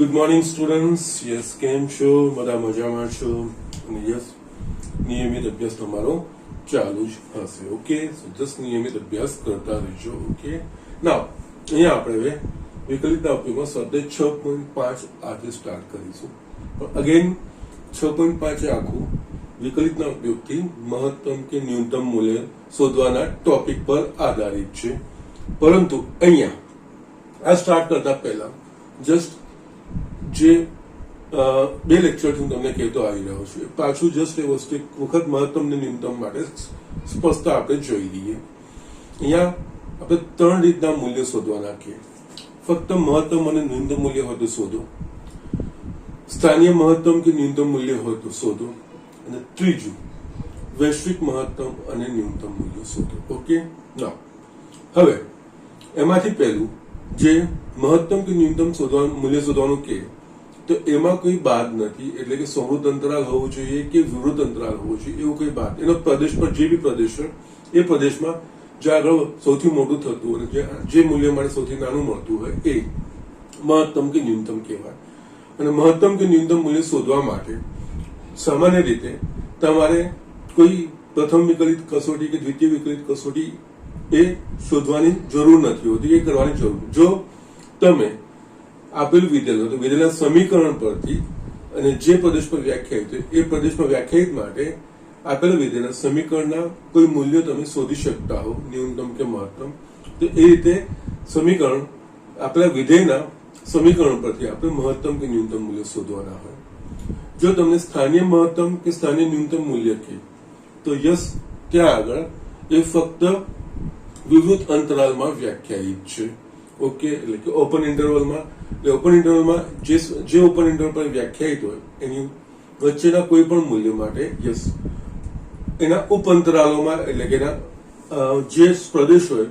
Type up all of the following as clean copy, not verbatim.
Good morning students. Yes, કેમ છો? બધા મજામાં છો? અને યસ, નિયમિત અભ્યાસ તમારો ચાલુ જ હશે. ઓકે, સો જસ્ટ નિયમિત અભ્યાસ કરતા રહેજો. ઓકે, નાવ અહીંયા આપણે હવે વિકલિતના ઉપયોગમાં સ્વાધ્યાય 6.5 આજે સ્ટાર્ટ કરીશું. પણ અગેન 6.5 એ આખું વિકલિતના ઉપયોગથી મહત્તમ કે ન્યૂનતમ મૂલ્ય શોધવાના ટોપિક પર આધારિત છે. પરંતુ અહીંયા આ સ્ટાર્ટ કરતા પહેલા જસ્ટ જે બે લેક્ચરથી હું તમને કહેતો આવી રહ્યો છું, પાછું જસ્ટ એ વસ્તુ એક વખત મહત્તમ ને ન્યૂનતમ માટે સ્પષ્ટતા આપણે જોઈ લઈએ. અહીંયા આપણે 3 રીતના મૂલ્ય શોધવાના છે. ફક્ત મહત્તમ અને ન્યૂનતમ મૂલ્ય હોય તો શોધો, સ્થાનીય મહત્તમ કે ન્યૂનતમ મૂલ્ય હોય તો શોધો, અને ત્રીજું વૈશ્વિક મહત્તમ અને ન્યૂનતમ મૂલ્ય શોધો. ઓકે, ના હવે એમાંથી પહેલું જે મહત્તમ કે ન્યૂનતમ મૂલ્ય શોધવાનું કે તો એમાં કોઈ બાદ નથી, એટલે કે સમૃદ્ધ અંતરાલ હોવું જોઈએ કે વિવૃત અંતરાલ હોવું જોઈએ એવું કોઈ બાદ. એનો પ્રદેશ પર જે બી પ્રદેશ હોય એ પ્રદેશમાં જે આગળ સૌથી મોટું થતું અને જે મૂલ્ય માટે સૌથી નાનું મળતું હોય એ મહત્તમ કે ન્યૂનતમ કહેવાય. અને મહત્તમ કે ન્યૂનતમ મૂલ્ય શોધવા માટે સામાન્ય રીતે તમારે કોઈ પ્રથમ વિકલિત કસોટી કે દ્વિતીય વિકલિત કસોટી એ શોધવાની જરૂર નથી હોતી, એ કરવાની જરૂર. જો તમે આપેલ વિધેય તો વિધેયના સમીકરણ પરથી અને જે પ્રદેશ પર વ્યાખ્યાયિત હોય એ પ્રદેશમાં વ્યાખ્યાયિત માટે આપેલ વિધેયના સમીકરણના કોઈ મૂલ્ય તમે શોધી શકતા હો, ન્યૂનતમ કે મહત્તમ, તો એ રીતે સમીકરણ આપેલા વિધેયના સમીકરણ પરથી આપણે મહત્તમ કે ન્યૂનતમ મૂલ્ય શોધવાના હોય. જો તમને સ્થાનીય મહત્તમ કે સ્થાનીય ન્યૂનતમ મૂલ્ય કે તો યસ, ત્યાં આગળ એ ફક્ત વિવૃત અંતરાલમાં વ્યાખ્યાયિત છે. ઓકે, એટલે કે ઓપન ઇન્ટરવલમાં. એટલે ઓપન ઇન્ટરવલમાં જે ઓપન ઇન્ટરવલ પર વ્યાખ્યાયિત હોય એની વચ્ચેના કોઈ પણ મૂલ્ય માટે યસ એના ઉપઅંતરાલોમાં, એટલે કે એના જે પ્રદેશ હોય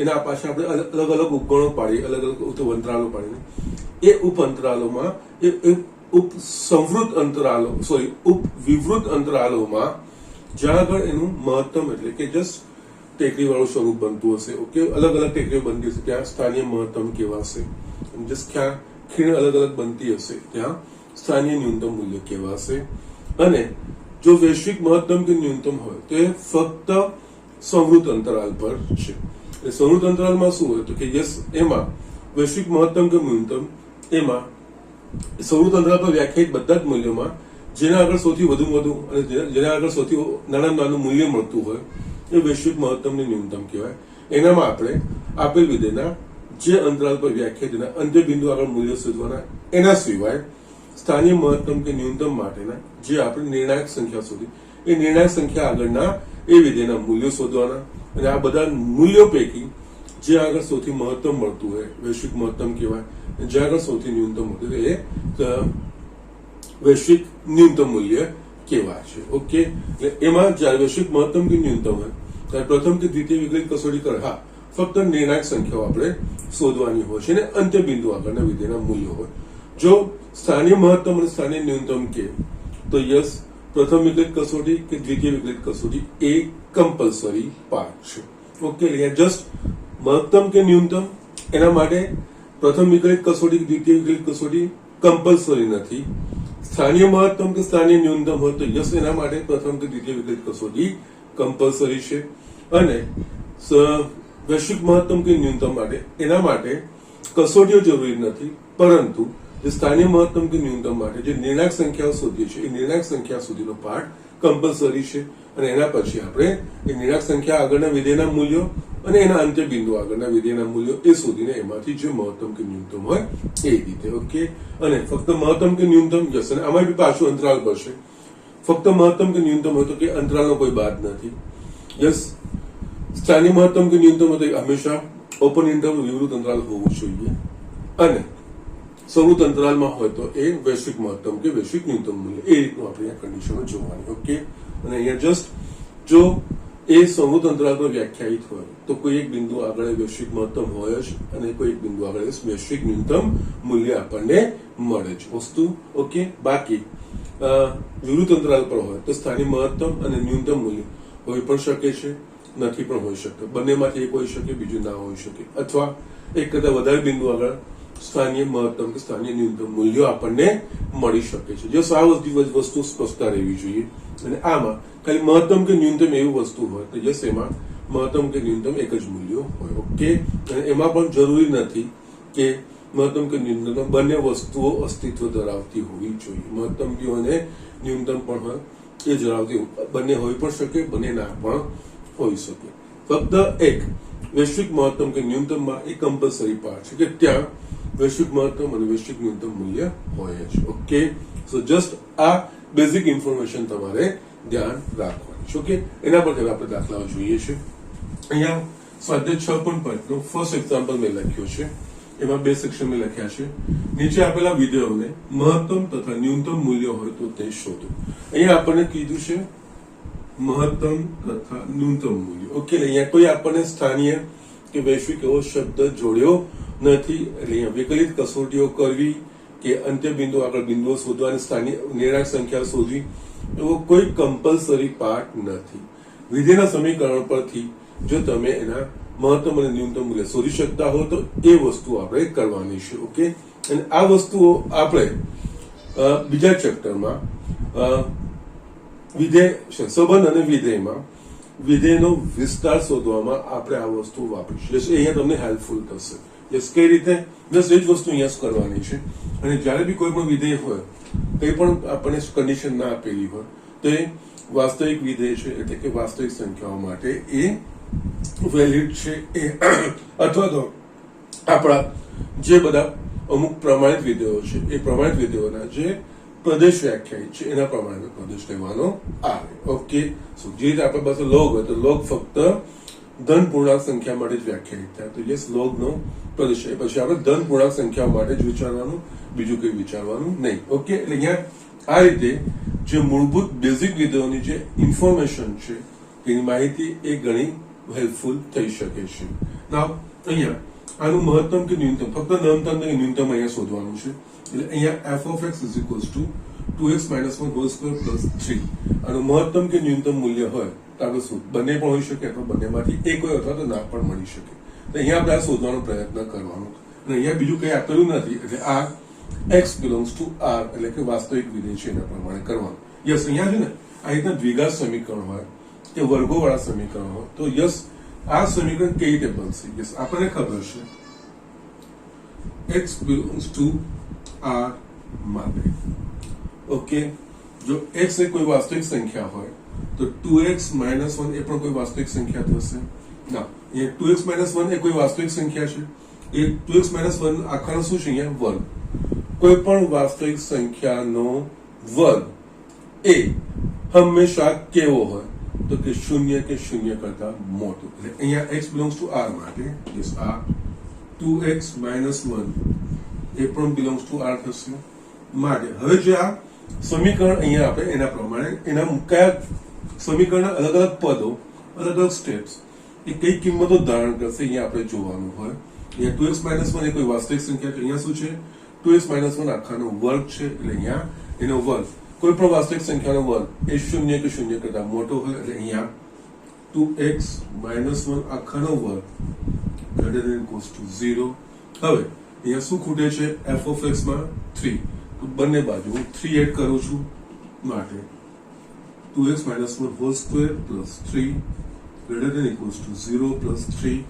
એના પાછળ આપણે અલગ અલગ ઉપગણો પાડી, અલગ અલગ અંતરાલો પાડીને એ ઉપઅંતરાલોમાં વિવૃત અંતરાલોમાં જ્યાં આગળ એનું મહત્તમ, એટલે કે જસ્ટ ટેકરી વાળું સ્વરૂપ બનતું હશે. ઓકે, અલગ અલગ ટેકરીઓ બનતી હશે ત્યાં સ્થાનીય મહત્તમ કહેવાશે. જસ્ટ ક્યાં ખીણ અલગ અલગ બનતી હશે ત્યાં સ્થાનીય ન્યૂનતમ મૂલ્ય કહેવાશે. અને જો વૈશ્વિક મહત્તમ કે ન્યૂનતમ હોય તો એ ફક્ત સંવૃત અંતરાલ પર છે. એટલે સંવૃત અંતરાલમાં શું હોય તો કે યસ, એમાં વૈશ્વિક મહત્તમ કે ન્યૂનતમ એમાં સંવૃત અંતરાલ પર વ્યાખ્યાયિત બધા જ મૂલ્યોમાં જેના આગળ સૌથી વધુ અને જેના આગળ સૌથી નાનું મૂલ્ય મળતું હોય એ વૈશ્વિક મહત્તમ ને ન્યૂનતમ કહેવાય. એનામાં આપણે આપેલ વિધેયના જે અંતરાલ પર વ્યાખ્યાયિત એના અંત્ય બિંદુ આગળ મૂલ્ય શોધવાના. એના સિવાય સ્થાનીય મહત્તમ કે ન્યૂનતમ માટેના જે આપણે નિર્ણાયક સંખ્યા શોધી એ નિર્ણાયક સંખ્યા આગળના એ વિધેયના મૂલ્યો શોધવાના. અને આ બધા મૂલ્યો પૈકી જે આગળ સૌથી મહત્તમ મળતું હોય વૈશ્વિક મહત્તમ કહેવાય, જે આગળ સૌથી ન્યૂનતમ મળતું હોય એ વૈશ્વિક ન્યૂનતમ મૂલ્ય કહેવાય છે. ઓકે, એટલે એમાં જયારે વૈશ્વિક મહત્તમ કે ન્યૂનતમ હોય ત્યારે પ્રથમ કે દ્વિતીય વિકલિત કસોટી કરે, હા ફક્ત નિર્ણાયક સંખ્યાઓ આપણે શોધવાની હોય છે અને અંત્ય બિંદુ આગળના વિધેયના મૂલ્યો હોય. જો સ્થાનીય મહત્તમ અને સ્થાનીય ન્યૂનતમ કે તો યસ, પ્રથમ વિકલિત કસોટી કે દ્વિતીય વિકલિત કસોટી એ કમ્પલસરી પાર્ટ છે. ઓકે, એટલે જસ્ટ મહત્તમ કે ન્યૂનતમ એના માટે પ્રથમ વિકલિત કસોટી કે દ્વિતીય વિકલિત કસોટી કમ્પલસરી નથી. સ્થાનીય મહત્તમ કે સ્થાનીય ન્યૂનતમ હોય તો યસ, એના માટે પ્રથમ કે દ્વિતીય વિકલિત કસોટી કમ્પલસરી છે. અને વૈશ્વિક મહત્તમ કે ન્યૂનતમ માટે એના માટે કસોટીઓ જરૂરી નથી, પરંતુ જે સ્થાનીય મહત્તમ કે ન્યૂનતમ માટે જે નિર્ણાયક સંખ્યાઓ શોધીએ છીએ એ નિર્ણાયક સંખ્યા સુધીનો પાર્ટ કમ્પલસરી છે. અને એના પછી આપણે એ નિર્ણાયક સંખ્યા આગળના વિધેયના મૂલ્યો અને એના અંત્ય બિંદુ આગળના વિધેયના મૂલ્યો એ શોધીને એમાંથી જે મહત્તમ કે ન્યૂનતમ હોય એ રીતે. ઓકે, અને ફક્ત મહત્તમ કે ન્યૂનતમ યસ, અને આમાં બી પાછું અંતરાલ પર છે. ફક્ત મહત્તમ કે ન્યૂનતમ હોય તો કે અંતરાલનો કોઈ બાદ નથી. યસ, સ્થાનીય મહત્તમ કે ન્યૂનતમ હોય તો હંમેશા ઓપન ઇન્ટરવલ વિવૃત અંતરાલ હોવું જોઈએ. અને સંવૃત અંતરાલમાં હોય તો એ વૈશ્વિક મહત્તમ કે વૈશ્વિક ન્યૂનતમ મૂલ્ય એ રીતનું આપણે આ કન્ડિશનો જોવાની. ઓકે, અને અહીંયા જસ્ટ જો એ સંવૃત અંતરાલ પર વ્યાખ્યાયિત હોય તો કોઈ એક બિંદુ આગળ વૈશ્વિક મહત્તમ હોય જ અને કોઈ એક બિંદુ આગળ વૈશ્વિક ન્યૂનતમ મૂલ્ય આપણને મળે જ વસ્તુ. ઓકે, બાકી વિવૃત અંતરાલ પર હોય તો સ્થાનિક મહત્તમ અને ન્યૂનતમ મૂલ્ય હોઈ પણ શકે છે, નથી પણ હોઈ શકતું. બંનેમાંથી એક હોઈ શકે, બીજું ના હોઈ શકે. અથવા એક કરતા વધારે બિંદુ આગળ સ્થાનીય મહત્તમ કે સ્થાનીય ન્યૂનતમ મૂલ્યો આપણને મળી શકે છે. જો આ વસ્તુ સ્પષ્ટતા રહેવી જોઈએ. અને આમાં ખાલી મહત્તમ કે ન્યૂનતમ એવી વસ્તુ હોય તો જસ એમાં મહત્તમ કે ન્યૂનતમ એક જ મૂલ્યો હોય. ઓકે, અને એમાં પણ જરૂરી નથી કે મહત્તમ કે ન્યૂનતમ બંને વસ્તુઓ અસ્તિત્વ ધરાવતી હોવી જોઈએ. મહત્તમ બી હોય ને ન્યૂનતમ પણ હોય એ ધરાવતી બંને હોઈ પણ શકે, બંને ના પણ હોઈ શકે. ફક્ત એક વૈશ્વિક મહત્તમ કે ન્યૂનતમમાં એ કમ્પલસરી પાર્ટ છે કે ત્યાં વૈશ્વિક મહત્તમ અને વૈશ્વિક ન્યૂનતમ મૂલ્ય હોય છે. ઓકે, સો જસ્ટ આ બેઝિક ઇન્ફોર્મેશન તમારે ધ્યાન રાખવાની છે. ઓકે, એના પર આપણે દાખલાઓ જોઈએ છે. અહીંયા સ્વાધ્યાય 6.5 નો ફર્સ્ટ એક્ઝામ્પલ મેં લખ્યો છે. એમાં બે સેક્શન મેં લખ્યા છે. નીચે આપેલા વિધેયોને મહત્તમ તથા ન્યૂનતમ મૂલ્ય હોય તો તે શોધો. અહીંયા આપણને કીધું છે મહત્તમ તથા ન્યૂનતમ મૂલ્ય. ઓકે, અહીંયા કોઈ આપણને સ્થાનીય કે વૈશ્વિક એવો શબ્દ જોડ્યો નથી. એટલે અહીંયા વિકલિત કસોટીઓ કરવી કે અંત્ય બિંદુ આગળ બિંદુઓ શોધવાની, સ્થાનીય નિર્ણાયક સંખ્યા શોધવી એવો કોઈ કમ્પલસરી પાર્ટ નથી. વિધેયના સમીકરણ પરથી જો તમે એના મહત્તમ અને ન્યૂનતમ મૂલ્ય શોધી શકતા હો તો એ વસ્તુ આપણે કરવાની છે. ઓકે, અને આ વસ્તુઓ આપણે બીજા ચેપ્ટરમાં વિધેય સંબંધ અને વિધેયમાં વિધેયનો વિસ્તાર શોધવામાં આપણે આ વસ્તુ વાપરીશું. અહીંયા તમને હેલ્પફુલ થશે. કઈ રીતે? બસ એ જ વસ્તુ અહીંયા કરવાની છે. અને જ્યારે બી કોઈ પણ વિધેય હોય, કંઈ પણ આપણને કન્ડિશન ના આપેલી હોય તો એ વાસ્તવિક વિધેય છે, એટલે કે વાસ્તવિક સંખ્યાઓ માટે એ વેલિડ છે એ અથવા તો આપણા જે બધા અમુક પ્રમાણિત વિધેયો છે એ પ્રમાણિત વિધેયોના જે પ્રદેશ વ્યાખ્યાયિત છે એના પ્રમાણે પ્રદેશ લેવાનો આવે. ઓકે, સો જે રીતે આપણી પાસે લોગ હોય તો લોગ ફક્ત ધન પૂર્ણાંક સંખ્યા માટે જ વ્યાખ્યાયિત થાય. તો યસ, લોગ નો પ્રદેશ છે. પછી આપણે ધન પૂર્ણાંક સંખ્યા માટે જ વિચારવાનું, બીજું કંઈ વિચારવાનું નહીં. ઓકે, એટલે અહીંયા આ રીતે જે મૂળભૂત બેઝિક વિધેયોની જે ઇન્ફોર્મેશન છે એની માહિતી એ ઘણી હેલ્પફુલ થઈ શકે છે. નાવ અહીંયા આનું મહત્તમ કે ન્યૂનતમ, ફક્ત મહત્તમ કે ન્યૂનતમ અહીંયા શોધવાનું છે. એટલે અહીંયા f of x is equals to 2x minus 1 whole square plus 3. આનું મહત્તમ કે ન્યૂનતમ મૂલ્ય હોય તો આપણે શું બંને પણ હોઈ શકે અથવા બંનેમાંથી એક હોય અથવા તો ના પણ મળી શકે. તો અહીંયા આપણે આ શોધવાનો પ્રયત્ન કરવાનો. અને અહીંયા બીજું કંઈ આપેલું નથી, એટલે આ x belongs to r એટલે કે વાસ્તવિક વિધેય છે એના પ્રમાણે કરવાનું. યસ, અહીંયા છે ને આ રીતના દ્વિઘાત સમીકરણ હોય કે વર્ગોવાળા સમીકરણ હોય તો યસ આ સમીકરણ કેવી રીતે બનશે? યસ, આપણને ખબર છે x belongs to r માટે. ઓકે, જો x એ કોઈ વાસ્તવિક સંખ્યા હોય તો 2x minus 1 એ પણ કોઈ વાસ્તવિક સંખ્યા થશે. ના, એ 2x minus 1 એ કોઈ વાસ્તવિક સંખ્યા છે. એ 2x minus 1 આખાનો શું છે? અહીંયા વર્ગ. કોઈ પણ વાસ્તવિક સંખ્યાનો વર્ગ એ હંમેશા કેવો હોય તો કે શૂન્ય કે શૂન્ય કરતા મોટું. એટલે અહીંયા x belongs to r માટે યસ આ 2x minus 1 એ પણ belongs to r થશે માટે. હવે જે આ સમીકરણ અહીંયા આપણે એના પ્રમાણે એના કયા સમીકરણના અલગ અલગ પદો, અલગ અલગ સ્ટેપ્સ એ કઈ કિંમતો ધારણ કરશે અહીંયા આપણે જોવાનું હોય. અહીંયા 2x minus 1 એ કોઈ વાસ્તવિક સંખ્યા છે. અહીંયા શું છે? 2x minus 1 આખાનો વર્ગ છે. એટલે અહીંયા એનો વર્ગ કોઈ પણ વાસ્તવિક સંખ્યાનો વર્ગ એ શૂન્ય કે શૂન્ય કરતા મોટો હોય. એટલે અહીંયા 2x minus 1 આખાનો વર્ગ greater than equals to 0. હવે અહીંયા શું ખૂટે છે? f of x માં 3. તો બંને બાજુ હું 3 એડ કરું છું માટે 2x minus 1 whole square plus 3 greater than equals to 0 plus 3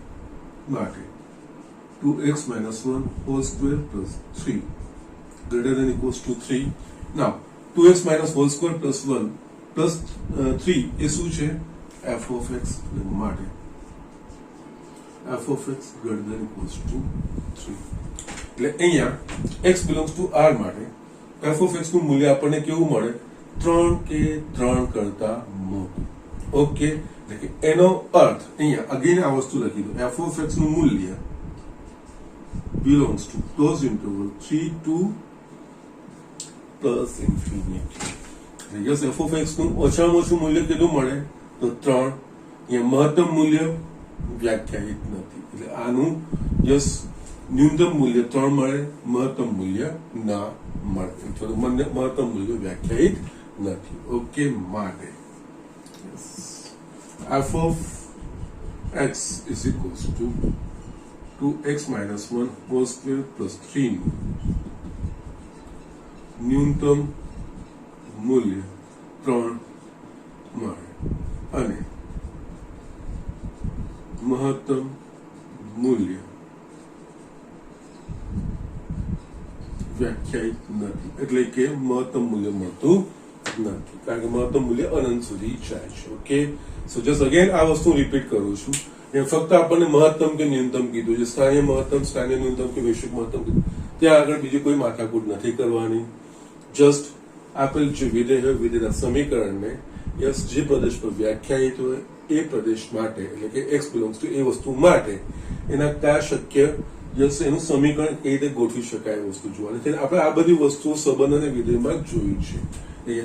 માટે 2x minus 1 whole square plus 3 greater than equals to 3. Now 2x minus whole square plus 1 plus 3 એ શું છે? f of x માટે f of x greater than equals to 3. એટલે અહીંયા x belongs to r માટે f of x નું મૂલ્ય આપણને કેવું મળે? 3 કે 3 કરતા મોટું. ઓકે, એટલે કે એનો અર્થ અહીંયા અગેન આ વસ્તુ લખી દો. f of x નું મૂલ્ય belongs to close interval 3 to plus infinity. Yes, f of x નું ઓછામાં ઓછું મૂલ્ય કેટલું મળે? તો 3. અહીંયા મહત્તમ મૂલ્ય વ્યાખ્યાયિત નથી. એટલે આનું યસ ન્યૂનતમ મૂલ્ય 3 મળે, મહત્તમ મૂલ્ય ના મળે. મહત્તમ મૂલ્ય વ્યાખ્યાયિત નથી. ઓકે, માટે f of x is equals to 2x minus 1 whole square plus 3 ન્યૂનતમ મૂલ્ય 3 મળે અને મહત્તમ મૂલ્ય વ્યાખ્યાયિત નથી, એટલે કે મહત્તમ મૂલ્ય મળતું નથી, કારણ કે મહત્તમ મૂલ્ય અનંત સુધી જાય છે. ઓકે, સો જસ્ટ અગેન આ વસ્તુ રિપીટ કરું છું. ફક્ત આપણને મહત્તમ કે ન્યૂનતમ કીધું છે, સ્થાનીય મહત્તમ, સ્થાનીય ન્યૂનતમ કે વૈશ્વિક મહત્તમ કીધું, ત્યાં આગળ બીજી કોઈ માથાકૂટ નથી કરવાની. જસ્ટ આપેલ જે વિધેય હોય, વિધેયના સમીકરણને યસ જે પ્રદેશ પર વ્યાખ્યાયિત હોય એ પ્રદેશ માટે, એટલે કે એક્સ બિલોંગ્સ ટુ એ વસ્તુ માટે એના કયા શક્ય યસ એનું સમીકરણ કઈ રીતે ગોઠવી શકાય એ વસ્તુ જોવાની. આપણે આ બધી વસ્તુઓ સંબંધ અને વિધેયમાં જ જોઈ છે.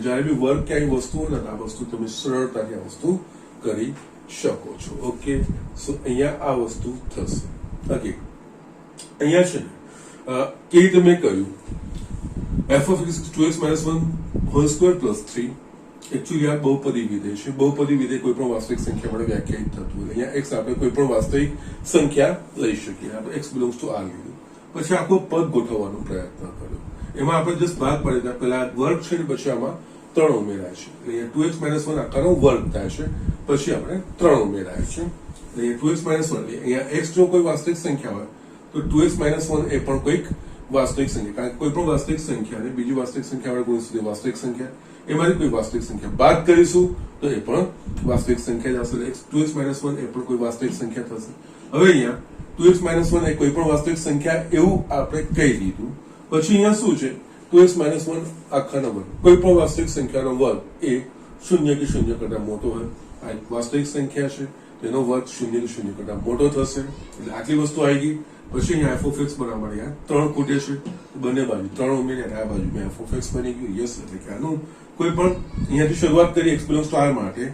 જયારે બી વર્ક ક્યાંય વસ્તુ હોય ને આ વસ્તુ તમે સરળતાથી આ વસ્તુ કરી શકો છો. ઓકે, સો અહીંયા આ વસ્તુ થશે. ઓકે, અહીંયા છે કેવી રીતે મેં કહ્યું f of x 2x minus 1 whole square plus 3 actually આ બહુપદી વિધેય છે. બહુપદી વિધેય કોઈ પણ વાસ્તવિક સંખ્યા માટે વ્યાખ્યાયિત થતું હોય. અહીંયા x આપણે કોઈ પણ વાસ્તવિક સંખ્યા લઈ શકીએ. આપણે x બિલોંગ્સ ટુ r લીધું, પછી આખો પદ ગોઠવવાનો પ્રયત્ન કર્યો. એમાં આપણે જસ્ટ ભાગ પાડી પેલા વર્ગ છે ને પછી આમાં 3 ઉમેરાય છે, એટલે અહીંયા 2x minus 1 આખાનો વર્ગ થાય છે, પછી આપણે 3 ઉમેરાય છે. એટલે 2x minus 1 અહીંયા x જો કોઈ વાસ્તવિક સંખ્યા હોય તો 2x minus 1 એ પણ કોઈક વાસ્તવિક સંખ્યા, કારણ કે કોઈ પણ વાસ્તવિક સંખ્યા અને બીજી વાસ્તવિક સંખ્યા વડે ગુણીશું વાસ્તવિક સંખ્યા, એમાંથી કોઈ વાસ્તવિક સંખ્યા બાદ કરીશું તો એ પણ વાસ્તવિક સંખ્યા જ હશે. 2x minus 1 એ પણ કોઈ વાસ્તવિક સંખ્યા થશે. હવે અહીંયા 2x minus 1 એ કોઈ પણ વાસ્તવિક સંખ્યા એવું આપણે કહી દીધું. પછી અહીંયા શું છે 2x minus 1 આખાનો વર્ગ, કોઈ પણ વાસ્તવિક સંખ્યાનો વર્ગ એ 0 કે 0 કરતા મોટો હોય. આ એક વાસ્તવિક સંખ્યા છે, તેનો વર્ગ 0 કે 0 કરતા મોટો થશે, એટલે આટલી વસ્તુ આવી ગઈ. પછી અહીંયા f of x બનાવવા માટે 3 ખૂટે છે, બંને બાજુ 3 ઉમેરીને આ બાજુ મેં f of x બની ગયું. યસ, એટલે કે આનું કોઈ પણ અહીંયાથી શરૂઆત કરી x બિલોંગ્સ ટુ r માટે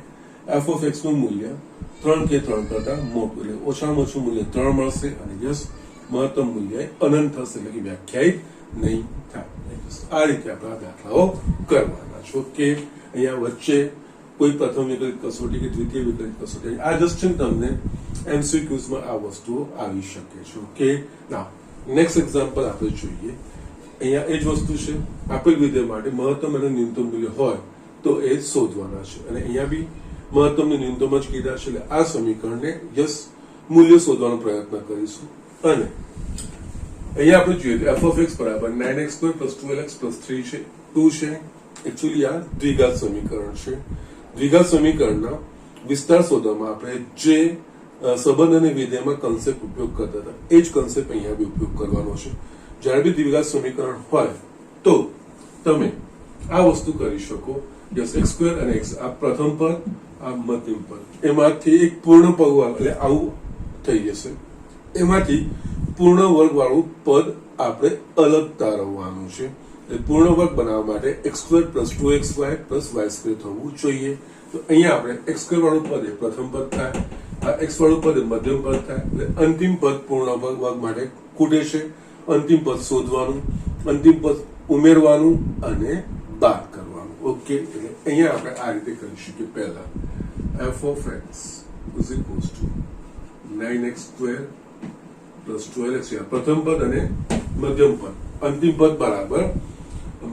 f of x નું મૂલ્ય 3 કે 3 કરતા મોટું, એટલે ઓછામાં ઓછું મૂલ્ય 3 મળશે અને યસ મહત્તમ મૂલ્ય અનંત થશે, એટલે કે વ્યાખ્યાયિત નહીં થાય. આ રીતે આપણે આ દાખલાઓ કરવાના છે. ઓકે, અહીંયા વચ્ચે કોઈ પ્રથમ વિકલ્પ કસોટી કે દ્વિતીય વિકલ્પ કસોટી આ જસ્ટ છે તમને એમસીક્યુઝમાં આ વસ્તુઓ આવી શકે છે. ઓકે, નાઉ નેક્સ્ટ એક્ઝામ્પલ આપણે જોઈએ. અહીંયા એ જ વસ્તુ છે, આપેલ વિધેય માટે મહત્તમ અને ન્યૂનતમ મૂલ્ય હોય તો એ શોધવાના છે, અને અહીંયા બી મહત્તમ ને ન્યૂનતમ જ કીધા છે, એટલે આ સમીકરણને યસ મૂલ્ય શોધવાનો પ્રયત્ન કરીશું. અને અહીંયા આપણે જોઈએ f of x બરાબર 9x square plus 12x plus 3 છે, 2 છે. એકચ્યુઅલી આ દ્વિઘાત સમીકરણ છે. દ્વિઘાત સમીકરણના વિસ્તાર શોધવામાં આપણે જે સંબંધ અને વિધેયમાં કન્સેપ્ટ ઉપયોગ કરતા હતા એ જ કન્સેપ્ટ અહીંયા બી ઉપયોગ કરવાનો છે. જ્યારે બી દ્વિઘાત સમીકરણ હોય તો તમે આ વસ્તુ કરી શકો. યસ, x સ્ક્વેર અને x આ પ્રથમ પદ, આ મધ્યમ પદ, એમાંથી એક પૂર્ણ પદ એટલે આવું થઈ જશે. એમાંથી પૂર્ણ વર્ગ વાળું પદ આપણે અલગ તારવવાનું છે. પૂર્ણ વર્ગ બનાવવા માટે x square plus 2xy plus y square થવું જોઈએ. તો અહીંયા આપણે x સ્ક્વેર વાળું પદ એ પ્રથમ પદ થાય, આ x વાળું પદ એ મધ્યમ પદ થાય, એટલે અંતિમ પદ પૂર્ણ વર્ગ માટે ખૂટે છે. અંતિમ પદ શોધવાનું, અંતિમ પદ ઉમેરવાનું અને બાદ કરવાનું. ઓકે, એટલે અહીંયા આપણે આ રીતે કરી શકીએ. પહેલા f of x is equals to 9x square plus 12x પ્રથમ પદ અને મધ્યમ પદ, અંતિમ પદ બરાબર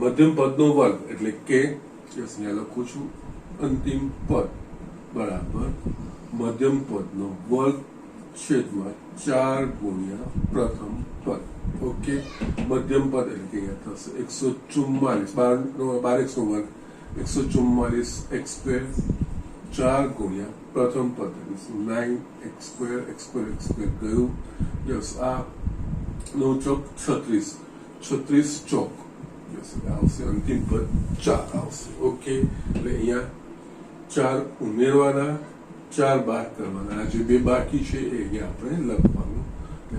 મધ્યમ પદનો વર્ગ, એટલે કે યસ અહીંયા લખું છું અંતિમ પદ બરાબર મધ્યમ પદનો વર્ગ છેદમાં 4 ગુણ્યા પ્રથમ પદ. ઓકે, મધ્યમ પદ એટલે કે અહીંયા થશે 144, 12x નો વર્ગ 144 x સ્ક્વેર 4 ગુણ્યા પ્રથમ પદ 9x square x square x square ગયું. યસ, આ 9 ચોક 36, 36 ચોક યસ આવશે, અંતિમ પદ 4 આવશે. ઓકે, એટલે અહીંયા 4 ઉમેરવાના, 4 બાદ કરવાના, જે બે બાકી છે એ અહીંયા આપણે લખવાનું.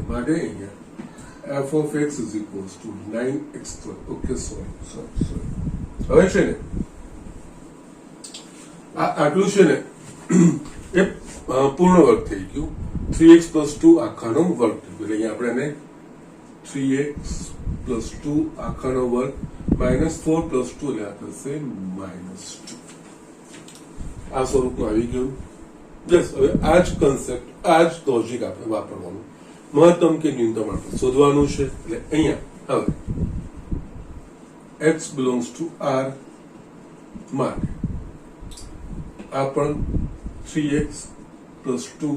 માટે અહીંયા f of x is equals to 9x square. Okay, sorry. હવે છે ને આટલું છે ને એ પૂર્ણ વર્ગ થઈ ગયું. 3x plus 2 આખાનો વર્ગ થઈ ગયો, એટલે અહીંયા આપણે એને 3x plus 2 આખાનો વર્ગ minus 4 plus 2 એટલે આ થશે -2. આ સ્વરૂપમાં આવી ગયું. યસ, હવે આ જ કન્સેપ્ટ, આ જ લોજિક આપણે વાપરવાનું. મહત્તમ કે ન્યૂનતમ આપણે શોધવાનું છે. એટલે અહીંયા હવે x belongs to r માટે આ પણ 3x plus 2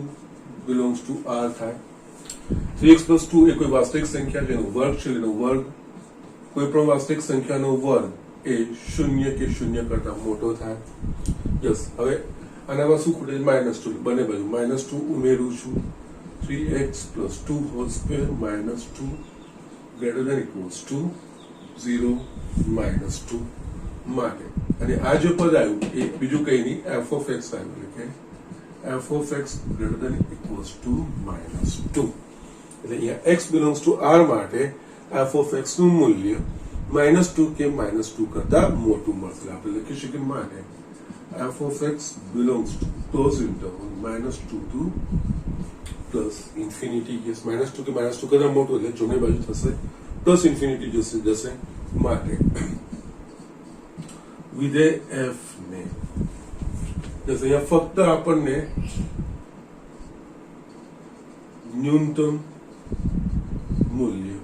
belongs to r થાય. 3x plus 2 એ કોઈ વાસ્તવિક સંખ્યા જેનો વર્ગ છે એનો વર્ગ. કોઈ પણ વાસ્તવિક સંખ્યાનો વર્ગ એ 0 કે 0 કરતા મોટો થાય. યસ, હવે આનામાં શું ખૂટે? -2. બંને બાજુ -2 ઉમેરું છું. 3x plus 2 whole square -2 greater than equals to 0 -2 માટે. અને આ જે પદ આવ્યું એ બીજું કઈ નહીં, f of x આવ્યું. એટલે કે f of x greater than equals to -2. એટલે અહીંયા x belongs to r માટે f of x નું મૂલ્ય -2 કે -2 કરતા મોટું મળશે. આપણે લખી શકીએ માટે f of x belongs to close interval -2 to plus infinity. yes, -2 કે -2 કરતા મોટું એટલે જમણી બાજુ થશે plus infinity જશે માટે વિધેય f ને જશે અહીંયા ફક્ત આપણને ન્યૂનતમ મૂલ્ય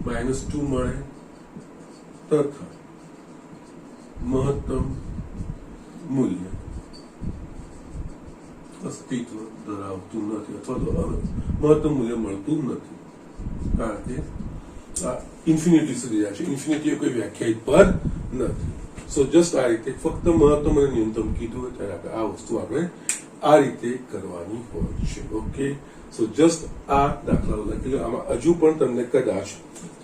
-2 મળે તથા મહત્તમ મૂલ્ય અસ્તિત્વ ધરાવતું નથી અથવા તો મહત્તમ મૂલ્ય મળતું નથી, કારણ કે આ ઇન્ફિનિટી સુધી જાય છે. ઇન્ફિનિટી એ કોઈ વ્યાખ્યાયિત પદ નથી. સો જસ્ટ આ રીતે ફક્ત મહત્તમ અને ન્યૂનતમ કીધું હોય ત્યારે આપણે આ વસ્તુ આપણે આ રીતે કરવાની હોય છે. ઓકે, સો જસ્ટ આ દાખલા લખી. આમાં હજુ પણ તમને કદાચ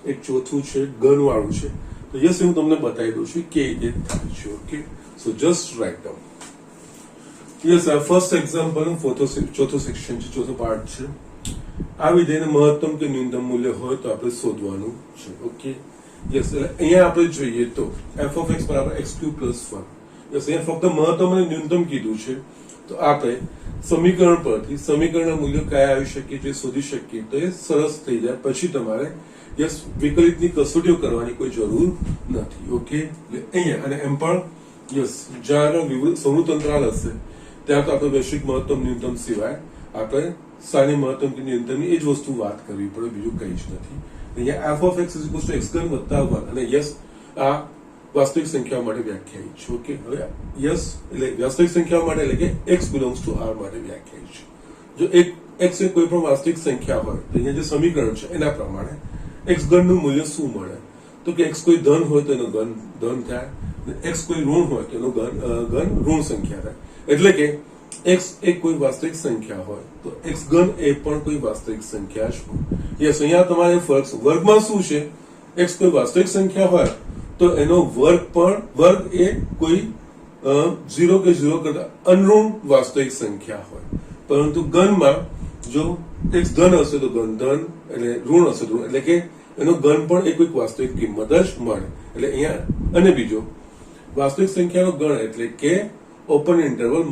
એક ચોથું છે ગણવાળું છે, તો યસ હું તમને બતાવી દઉં છું કે રીતે થાય છે. Okay, so just write down. Yes, આ ફર્સ્ટ એક્ઝામ્પલ ચોથો સેક્શન છે, ચોથો પાર્ટ છે. આ વિધેયને મહત્તમ કે ન્યૂનતમ મૂલ્ય હોય તો આપણે શોધવાનું છે. ઓકે, યસ, એટલે અહીંયા આપણે જોઈએ તો f of x બરાબર x³ + 1. યસ, અહીંયા ફક્ત મહત્તમ અને ન્યૂનતમ કીધું છે, તો આપણે સમીકરણ પરથી સમીકરણના મૂલ્યો કયા આવી શકે જે શોધી શકીએ તો એ સરસ થઈ જાય. પછી તમારે યસ વિકલિતની કસોટીઓ કરવાની કોઈ જરૂર નથી. ઓકે, એટલે અહીંયા અને એમ પણ યસ જ્યાં સમૃદ્ધ અંતરાલ હશે ત્યાં તો આપણે વૈશ્વિક મહત્તમ ન્યૂનતમ સિવાય આપણે સ્થાનિક મહત્તમ કે ન્યૂનતમની એ જ વસ્તુ વાત કરવી પડે, બીજું કંઈ જ નથી. અહીંયા f of x = x³ + 1 અને યસ આ વાસ્તવિક સંખ્યાઓ માટે વ્યાખ્યાયિત છે. ઓકે, હવે યસ એટલે વાસ્તવિક સંખ્યાઓ માટે એટલે કે x belongs to r માટે વ્યાખ્યાયિત છે. જો x એ કોઈ પણ વાસ્તવિક સંખ્યા હોય તો અહીંયા જે સમીકરણ છે એના પ્રમાણે x ઘનનું મૂલ્ય શું મળે? તો કે x કોઈ ધન હોય તો એનો ઘન ધન થાય, x કોઈ ઋણ હોય તો એનો ઘન ઋણ સંખ્યા થાય. એટલે કે x એ કોઈ વાસ્તવિક સંખ્યા હોય તો x ઘન એ પણ કોઈ વાસ્તવિક સંખ્યા જ હોય. યસ, અહીંયા તમારે ફરક વર્ગમાં શું છે? x કોઈ વાસ્તવિક સંખ્યા હોય તો એનો વર્ગ એ કોઈ 0 કે 0 કરતા અનઋણ વાસ્તવિક સંખ્યા હોય. પરંતુ ઘનમાં જો x ધન હશે તો ઘન ધન, એટલે ઋણ હશે તો ઋણ, એટલે કે એનો ઘન પણ એક કોઈક વાસ્તવિક કિંમત જ મળે. એટલે અહીંયા અને બીજો વાસ્તવિક સંખ્યાનો ગણ એટલે કે open interval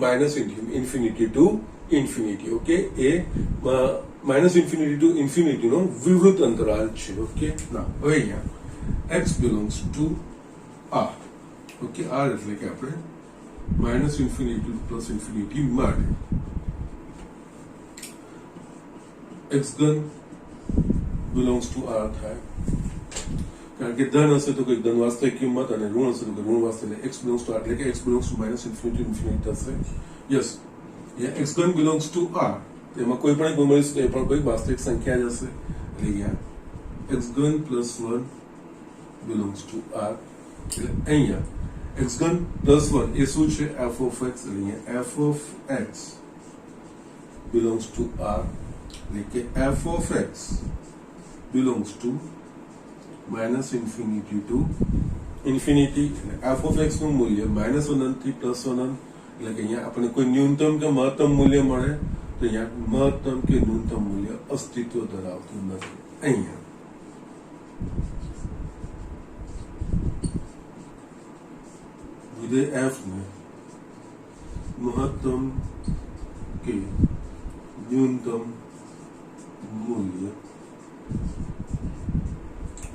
-minus infinity to infinity. Okay, એ -ઇન્ફિનિટી ટુ ઇન્ફિનિટી નો વિવૃત અંતરાલ છે. ઓકે, ના હવે અહીંયા x belongs to r. Okay, r એટલે કે આપણે -ઇન્ફિનિટી + ઇન્ફિનિટી માટે x ઘન belongs to r થાય, કારણ કે ધન હશે તો કોઈ ધન વાસ્તવિક કિંમત અને ઋણ હશે તો કોઈ ઋણ વાસ્તવિક. x belongs to r એટલે કે x belongs to -infinity infinity થશે. યસ, અહીંયા x ઘન belongs to r, તેમાં કોઈ પણ એક ઉમેરીશું તો એ પણ કોઈ વાસ્તવિક સંખ્યા જ હશે. એટલે અહીંયા x ઘન + 1 belongs to r. એટલે અહીંયા x ઘન + 1 એ શું છે? f of x. એટલે અહીંયા f of x belongs to r એટલે કે f of x belongs to -infinity to infinity. f of x નું મૂલ્ય -1 થી +1, એટલે કે અહીંયા આપણને કોઈ ન્યૂનતમ કે મહત્તમ મૂલ્ય મળે તો અહીંયા મહત્તમ કે ન્યૂનતમ મૂલ્ય અસ્તિત્વ ધરાવતું નથી. અહીંયા વિધેય f ને મહત્તમ કે ન્યૂનતમ મૂલ્ય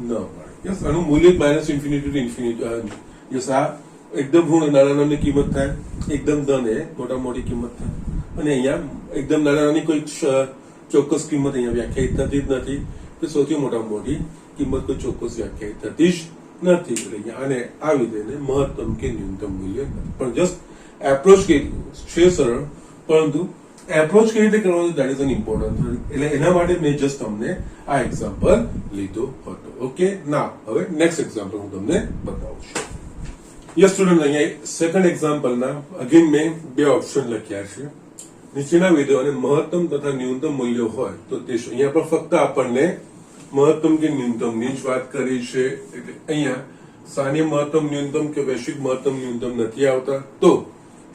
ન મળે. યસ, આનું મૂલ્ય -ઇન્ફિનિટી ટુ ઇન્ફિનિટી. યસ, આ એકદમ ઋણ નાના નાની કિંમત થાય, એકદમ ધન એ મોટા મોટી કિંમત થાય, અને અહીંયા એકદમ નાના નાની કોઈ ચોક્કસ કિંમત અહીંયા વ્યાખ્યાયિત થતી જ નથી કે સૌથી મોટામાં મોટી કિંમત કોઈ ચોક્કસ વ્યાખ્યાયિત થતી જ નથી. એટલે અહીંયા આને આ વિધેયને મહત્તમ કે ન્યૂનતમ મૂલ્ય પણ જસ્ટ એપ્રોચ કે છે સરળ, પરંતુ એપ્રોચ કેવી રીતે કરવાનો દેટ ઇઝ એન ઇમ્પોર્ટન્ટ. એટલે એના માટે મેં જસ્ટ તમને આ એક્ઝામ્પલ લીધો હતો. ઓકે, ના હવે નેક્સ્ટ એક્ઝામ્પલ હું તમને બતાવું છું. યસ સ્ટુડન્ટ, અહીંયા સેકન્ડ એક્ઝામ્પલના અગેન મેં બે ઓપ્શન લખ્યા છે. નીચેના વિધેયોને મહત્તમ તથા ન્યૂનતમ મૂલ્યો હોય તો તે શું? અહીંયા પણ ફક્ત આપણને મહત્તમ કે ન્યૂનતમની જ વાત કરી છે. એટલે અહીંયા સ્થાનીય મહત્તમ ન્યૂનતમ કે વૈશ્વિક મહત્તમ ન્યૂનતમ નથી આવતા. તો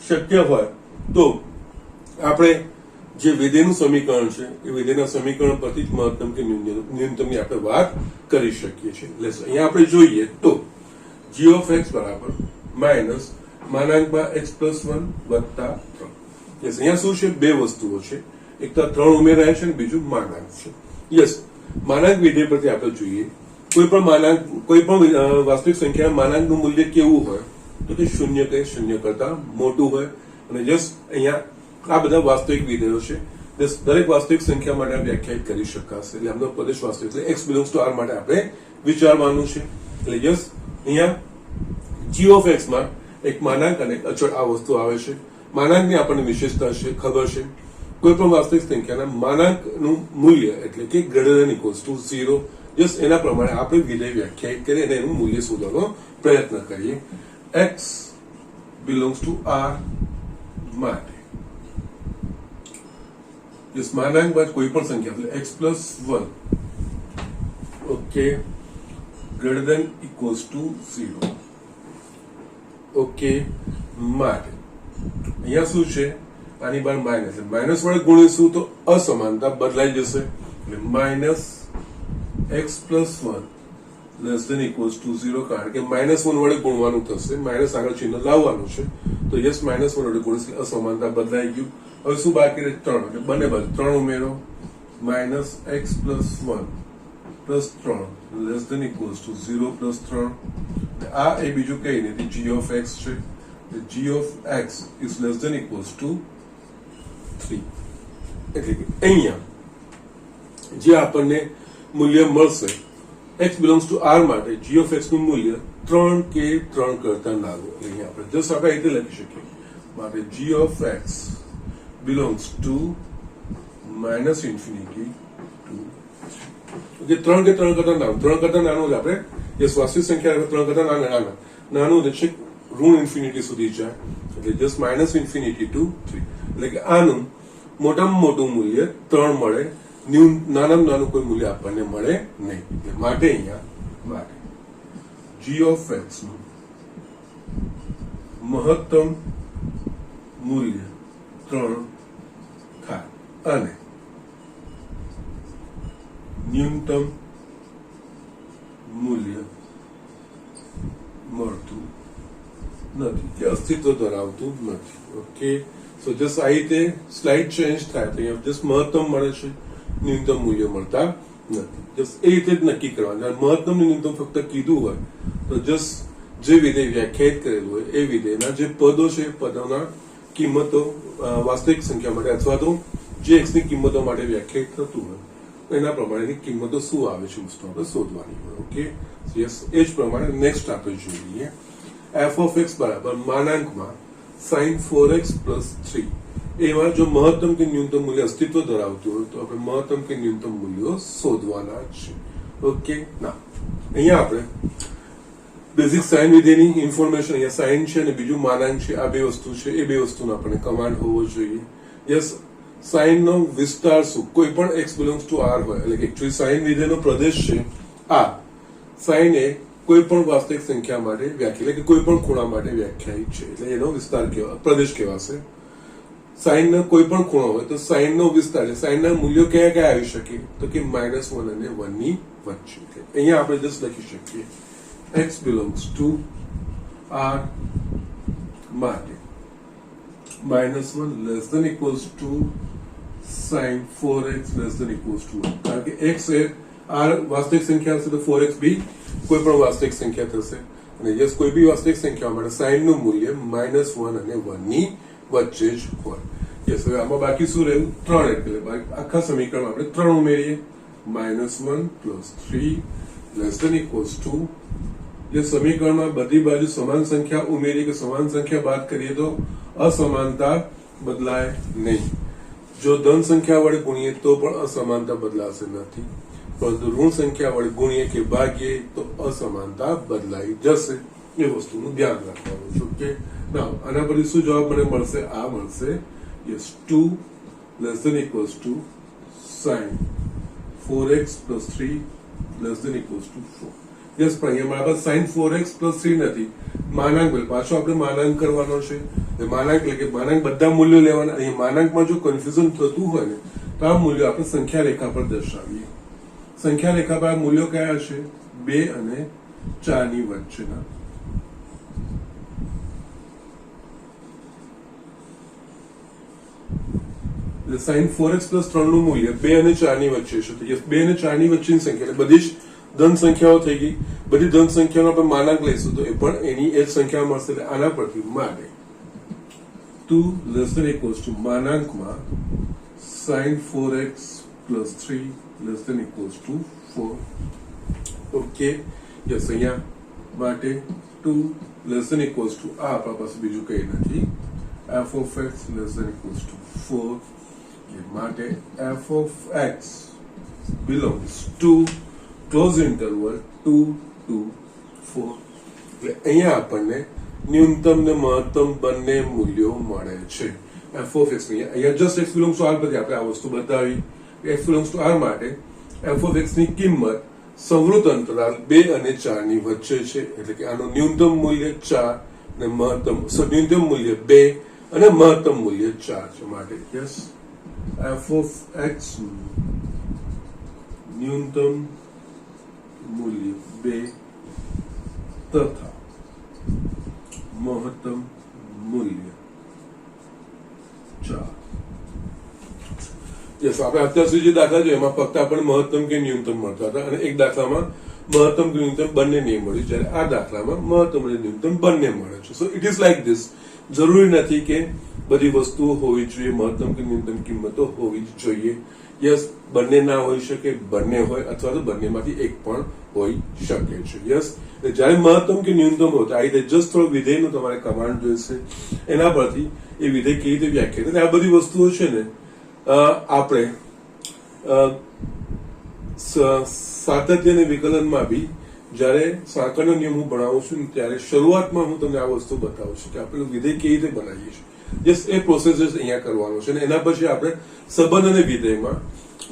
શક્ય હોય તો આપણે જે વિધેયનું સમીકરણ છે એ વિધેયના સમીકરણ પરથી જ મહત્તમ કે ન્યૂનતમની આપણે વાત કરી શકીએ છીએ. એટલે અહીંયા આપણે જોઈએ તો g of x બરાબર માઇનસ માનાંકમાં x પ્લસ 1 વત્તા 3. યસ, અહીંયા શું છે? બે વસ્તુઓ છે. એક તો 3 ઉમેરાય છે અને બીજું માનાંક છે. યસ, માનાંક વિધેય પરથી આપણે જોઈએ કોઈ પણ વાસ્તવિક સંખ્યા માનાંકનું મૂલ્ય કેવું હોય તો કે 0 કે 0 કરતા મોટું હોય. અને જસ્ટ અહીંયા આ બધા વાસ્તવિક વિધેયો છે. દરેક વાસ્તવિક સંખ્યા માટે વ્યાખ્યાયિત કરી શકાશે. એટલે આમનો પ્રદેશ વાસ્તવિક એટલે x બિલોંગ્સ ટુ r માટે આપણે વિચારવાનું છે. એટલે યસ, અહીંયા g of x માં એક માનાંક અને એક અચળ આ વસ્તુ આવે છે. માનાંકની આપણને વિશેષતા છે, ખબર છે. કોઈ પણ વાસ્તવિક સંખ્યાના માનાંકનું મૂલ્ય એટલે કે greater than equals to 0, just એના પ્રમાણે આપણે વિધેય વ્યાખ્યાયિત કરી અને એનું મૂલ્ય શોધવાનો પ્રયત્ન કરીએ. x બિલોંગ્સ ટુ r માટે જસ્ટ માનાંક બાદ કોઈ પણ સંખ્યા એટલે x plus 1 okay greater than equals to 0 okay માટે અહીંયા શું છે? આની બાર માઇનસ, માઇનસ વડે ગુણીશું તો અસમાનતા બદલાઈ જશે. એટલે minus x plus 1 less than equals to 0, કારણ કે માઇનસ 1 વડે ગુણવાનું થશે, માઇનસ આગળ ચિહ્ન લાવવાનું છે. તો યસ, માઇનસ 1 વડે ગુણીશું અસમાનતા બદલાઈ ગયું. હવે શું બાકી રહે? 3. એટલે બંને બાજુ 3 ઉમેરો. Minus x plus 1 plus 3 less than equals to 0 plus 3. આ એ બીજું કઈ નથી, g of x છે. g of x is less than equals to 3. એટલે કે અહીંયા જે આપણને મૂલ્ય મળશે x belongs to r માટે g of x નું મૂલ્ય 3 કે 3 કરતા નાનું. અહીંયા આપણે જસ્ટ આપણે રીતે લખી શકીએ માટે g of x belongs to minus infinity to જે 3 કે 3 કરતા નાનું, 3 કરતા નાનું આપણે જે વાસ્તવિક સંખ્યા 3 કરતા નાનું એટલે ઋણ ઇન્ફિનિટી સુધી જાય. એટલે જસ્ટ માઇનસ ઇન્ફિનિટી ટુ 3. એટલે કે આનું મોટામાં મોટું મૂલ્ય 3 મળે, નાનામાં નાનું કોઈ મૂલ્ય આપણને મળે નહીં. એટલે માટે અહીંયા માટે g of x નું મહત્તમ મૂલ્ય 3 થાય અને ન્યૂનતમ મૂલ્ય મળતું નથી કે અસ્તિત્વ ધરાવતું નથી. ઓકે, સો જસ્ટ આ રીતે સ્લાઇડ ચેન્જ થાય તો અહીંયા જસ્ટ મહત્તમ મળે છે, ન્યૂનતમ મૂલ્ય મળતા નથી. જસ્ટ એ રીતે જ નક્કી કરવાનું. મહત્તમ ન્યૂનતમ ફક્ત કીધું હોય તો જસ્ટ જે વિધેય વ્યાખ્યાયિત કરેલું હોય એ વિધેયના જે પદો છે પદોના કિંમતો વાસ્તવિક સંખ્યા માટે અથવા તો જે x ની કિંમતો માટે વ્યાખ્યાયિત થતું હોય એના પ્રમાણેની કિંમતો શું આવે છે વસ્તુ આપણે શોધવાની હોય. ઓકે, યસ, એ જ પ્રમાણે નેક્સ્ટ આપણે જોઈએ f of x બરાબર માનાંકમાં sin 4x પ્લસ 3. એમાં જો મહત્તમ કે ન્યૂનતમ મૂલ્ય અસ્તિત્વ ધરાવતું હોય તો આપણે મહત્તમ કે ન્યૂનતમ મૂલ્યો શોધવાના છે. ઓકે, ના અહીંયા આપણે બેઝિક સાઇન વિધેયની ઇન્ફોર્મેશન, અહીંયા સાઇન છે અને બીજું માનાંક છે, આ બે વસ્તુ છે. એ બે વસ્તુનો આપણને કમાન્ડ હોવો જોઈએ. યસ, સાઇન નો વિસ્તાર શું? કોઈ પણ x બિલોંગ્સ ટુ r હોય એટલે કે એકચ્યુઅલી સાઇન વિધેયનો પ્રદેશ છે આ. સાઇન એ કોઈ પણ વાસ્તવિક સંખ્યા માટે વ્યાખ્યા એટલે કે કોઈ પણ ખૂણા માટે વ્યાખ્યાયિત છે એટલે એનો વિસ્તાર પ્રદેશ કહેવાશે. સાઇન નો કોઈ પણ ખૂણો હોય તો સાઇન નો વિસ્તાર એટલે સાઇન ના મૂલ્યો કયા કયા આવી શકે તો કે -1 અને 1 ની વચ્ચે. અહીંયા આપણે જસ્ટ લખી શકીએ x belongs to r માટે -1 less than equals to sin 4x less than equals to 1. કારણ કે x એ r વાસ્તવિક સંખ્યા હશે તો 4x બી કોઈ પણ વાસ્તવિક સંખ્યા થશે અને યસ કોઈ બી વાસ્તવિક સંખ્યા માટે sin નું મૂલ્ય -1 અને 1 ની વચ્ચે જ હોય. યસ, હવે આમાં બાકી શું રહ્યું? 3 એટલે આખા સમીકરણમાં આપણે 3 ઉમેરીએ. -1 + 3 <2 જે સમીકરણમાં બધી બાજુ સમાન સંખ્યા ઉમેરી કે સમાન સંખ્યા બાદ કરીએ તો અસમાનતા બદલાય નહીં. જો ધન સંખ્યા વડે ગુણીએ તો પણ અસમાનતા બદલાશે નથી, પરંતુ ઋણ સંખ્યા વડે ગુણીએ કે ભાગીએ તો અસમાનતા બદલાઈ જશે. એ વસ્તુનું ધ્યાન રાખવાનું છે. ઓકે, નાઉ આના પરથી શું જવાબ મને મળશે? આ મળશે યસ 2 < sin 4x + 3 < 4. યસ, પણ અહીંયા મારા પાસે sin 4x + 3 નથી, માનાંક પાછો આપણે માનાંક કરવાનો છે. માનાંક એટલે કે માનાંક બધા મૂલ્યો લેવાના. અહીંયા માનાંકમાં જો કન્ફ્યુઝન થતું હોય ને તો આ મૂલ્યો આપણે સંખ્યા રેખા પર દર્શાવીએ. સંખ્યા રેખા પર આ મૂલ્યો કયા છે? 2 અને 4 ની વચ્ચેના. sin 4x + 3 નું મૂલ્ય 2 અને 4 ની વચ્ચે છે. તો 2 અને 4 ની વચ્ચેની સંખ્યા એટલે બધી જ ધન સંખ્યાઓ થઈ ગઈ. બધી ધન સંખ્યાનો આપણે માનાંક લઈશું તો એ પણ એની એ જ સંખ્યા મળશે. એટલે આના પરથી માટે 2 <= માનાંકમાં sin 4x + 3 < 4. ઓકે, યસ, અહીંયા માટે 2 <= આ આપણા પાસે બીજું કઈ નથી, f of x <= 4. માટે f of x belongs to close interval 2 to 4. એટલે અહીંયા આપણને ન્યૂનતમ ને મહત્તમ બંને મૂલ્યો મળે છે. f of x અહીંયા just x belongs to r પરથી આપણે આ વસ્તુ બતાવી. x belongs to r માટે f of x ની કિંમત સંવૃત અંતરાલ 2 અને 4 ની વચ્ચે છે. એટલે કે આનું ન્યૂનતમ મૂલ્ય 4 અને ન્યૂનતમ મૂલ્ય 2 અને મહત્તમ મૂલ્ય 4 છે. માટે યસ, f of x ન્યૂનતમ મૂલ્ય 2 તથા મહત્તમ મૂલ્ય 4. યસ, આપણે અત્યાર સુધી જે દાખલા જોયા એમાં ફક્ત આપણને મહત્તમ કે ન્યૂનતમ મળતા હતા અને એક દાખલામાં મહત્તમ કે ન્યૂનતમ બંને નહીં મળ્યું, જ્યારે આ દાખલામાં મહત્તમ અને ન્યૂનતમ બંને મળે છે. So it is like this. જરૂરી નથી કે બધી વસ્તુઓ હોવી જોઈએ, મહત્તમ કે ન્યૂનતમ કિંમતો હોવી જ જોઈએ. યસ, બંને ના હોઈ શકે, બંને હોય અથવા તો બંનેમાંથી એક પણ હોઈ શકે છે. યસ, જ્યારે મહત્તમ કે ન્યૂનતમ હોય તો આ રીતે જસ્ટ થોડો વિધેયનો તમારે કમાન્ડ જોઈશે. એના પરથી એ વિધેય કેવી રીતે વ્યાખ્યાયિત, આ બધી વસ્તુઓ છે ને આપણે સાતત્ય અને વિકલનમાં બી જ્યારે સાંકળનો નિયમ હું ભણાવું છું ત્યારે શરૂઆતમાં હું તમને આ વસ્તુ બતાવું છું કે આપણે વિધેય કેવી રીતે બનાવીએ છીએ. જસ્ટ એ પ્રોસેસ અહીંયા કરવાનો છે અને એના પછી આપણે સંબંધ અને વિધેયમાં